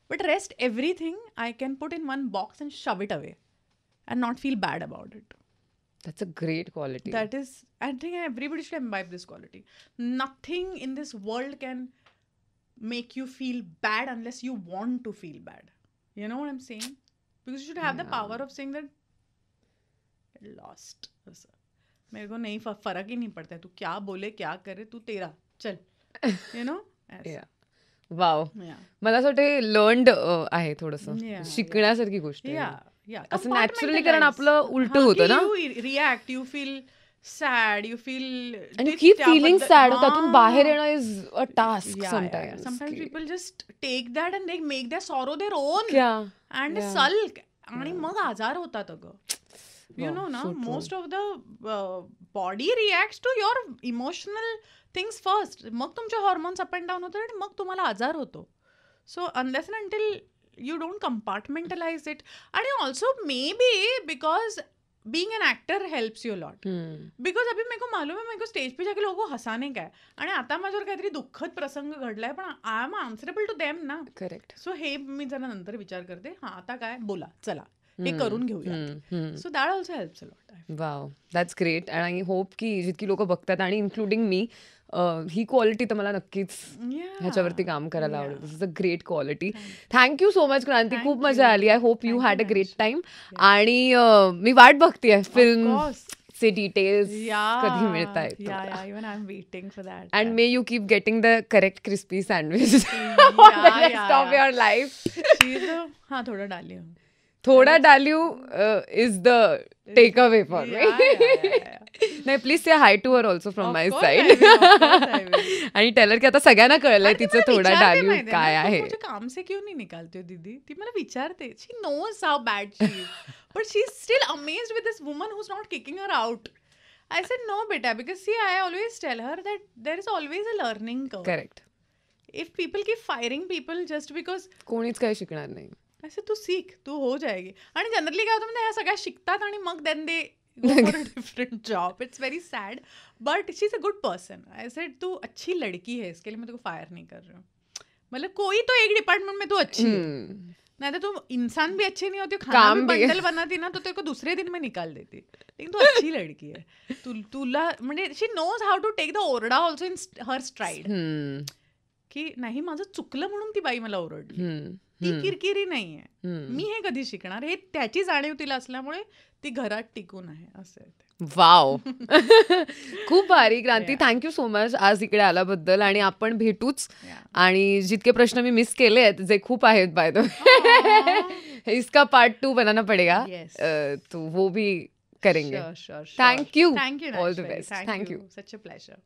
A: But rest everything I can put in one box and shove it away. And not feel bad about it.
B: That's a great quality.
A: That is, I think everybody should imbibe this quality. Nothing in this world can make you feel bad unless you want to feel bad. You know what I'm saying? Because you should have the power of saying that lost. मेरे को नहीं फर्क ही नहीं पड़ता है तू क्या बोले क्या करे, तू तेरा चल. You know?
B: वाव. मला असं वाटतं लर्न्ड आहे थोडंसं, शिकण्यासारखी गोष्ट आहे. असं नॅचरली कारण आपलं उलट होतं ना.
A: React, you feel sad you feel
B: आणि यू कीप फिलिंग सॅड, त्यातून बाहेर येणं is a task
A: sometimes
B: sometimes.
A: People just take that and they make that sorrow their own
B: क्या
A: अँड सल्क आणि मग आजार होतात अगं. यू नो ना, most of the body react to your emotional things first, मग तुमचे हॉर्मोन्स अप अँड डाऊन होतात आणि मग तुम्हाला आजार होतो. So unless and until you don't compartmentalize it. And also maybe because being an actor helps you a lot. Because अभी मेरे को मालूम है, मेरे को स्टेज पे जाके लोगों को हसाने का है आणि आता माझ्यावर काहीतरी दुःखद प्रसंग घडलाय पण I am answerable to them ना.
B: करेक्ट.
A: सो हे मी जरा नंतर विचार करते, हा आता काय बोला, चला हे करून घेऊया. So that also helps a lot.
B: Wow, that's great. आणि आय होप की जितकी लोक बघतात आणि इन्क्लुडिंग मी, ही क्वालिटी तर मला नक्कीच ह्याच्यावरती काम करायला आवडेल. This is a great quality. Thank you so much Kranti, खूप मजा आली. I hope you had a great time. आणि मी वाट बघतेय फिल्मचे डिटेल्स कधी मिळत आहेत.
A: Even I am waiting for that.
B: And may you keep getting the correct crispy sandwich of your life.
A: हा थोडं डाली,
B: थोडा डाल्यू is the take away for me. नाही, please say hi to her also from my side. आणि teller की आता सगळ्यांना कळलंय तिचं थोडा डाल्यू काय आहे.
A: काम से क्यों नहीं निकालते हो दीदी, ती मला विचारते. She knows how bad she is, but she is still amazed with this woman who is not kicking her out. I said no beta, because see, I always tell her that there is always a learning curve.
B: Correct.
A: If people keep firing people just because,
B: कोणीच काही शिकणार नाही.
A: ऐसे तू सीख, तू हो जाएगी. आणि generally काय होतं म्हणजे ह्या सगळ्या शिकतात आणि मग then they go for a different job. It's very sad, but she is a good person. आई सेड तू अच्छी लड़की है, इसके लिए मैं तेको फायर नहीं कर रही हूँ. मतलब कोई तो एक डिपार्टमेंट में तू अच्छी है, नहीं तो तू इंसान भी अच्छी नहीं होती, खाना भी बंडल बनाती ना तो तेरे को दूसरे दिन में निकाल देती. लेकिन तू अच्छी लड़की है. तुला म्हणजे she knows how to take the ओरडा ऑल्सो इन हर स्ट्राइड. की नाही माझं चुकलं म्हणून ती बाई मला ओरडली, ती किरकिरी नाहीये. मी हे कधी शिकणार, हे त्याची जाणीव तिला असल्यामुळे ती घरात टिकून आहे. असं आहे.
B: वाव, खूप भारी क्रांती. थँक्यू सो मच आज इकडे आल्याबद्दल. आणि आपण भेटूच. आणि जितके प्रश्न मी मिस केले आहेत, जे खूप आहेत बाय द वे, इसका पार्ट 2 बनाना पडेगा, तो वो भी करेंगे.
A: Sure.
B: Thank you.
A: Thank you.
B: All the best.
A: Thank
B: thank you.
A: you. Such a pleasure.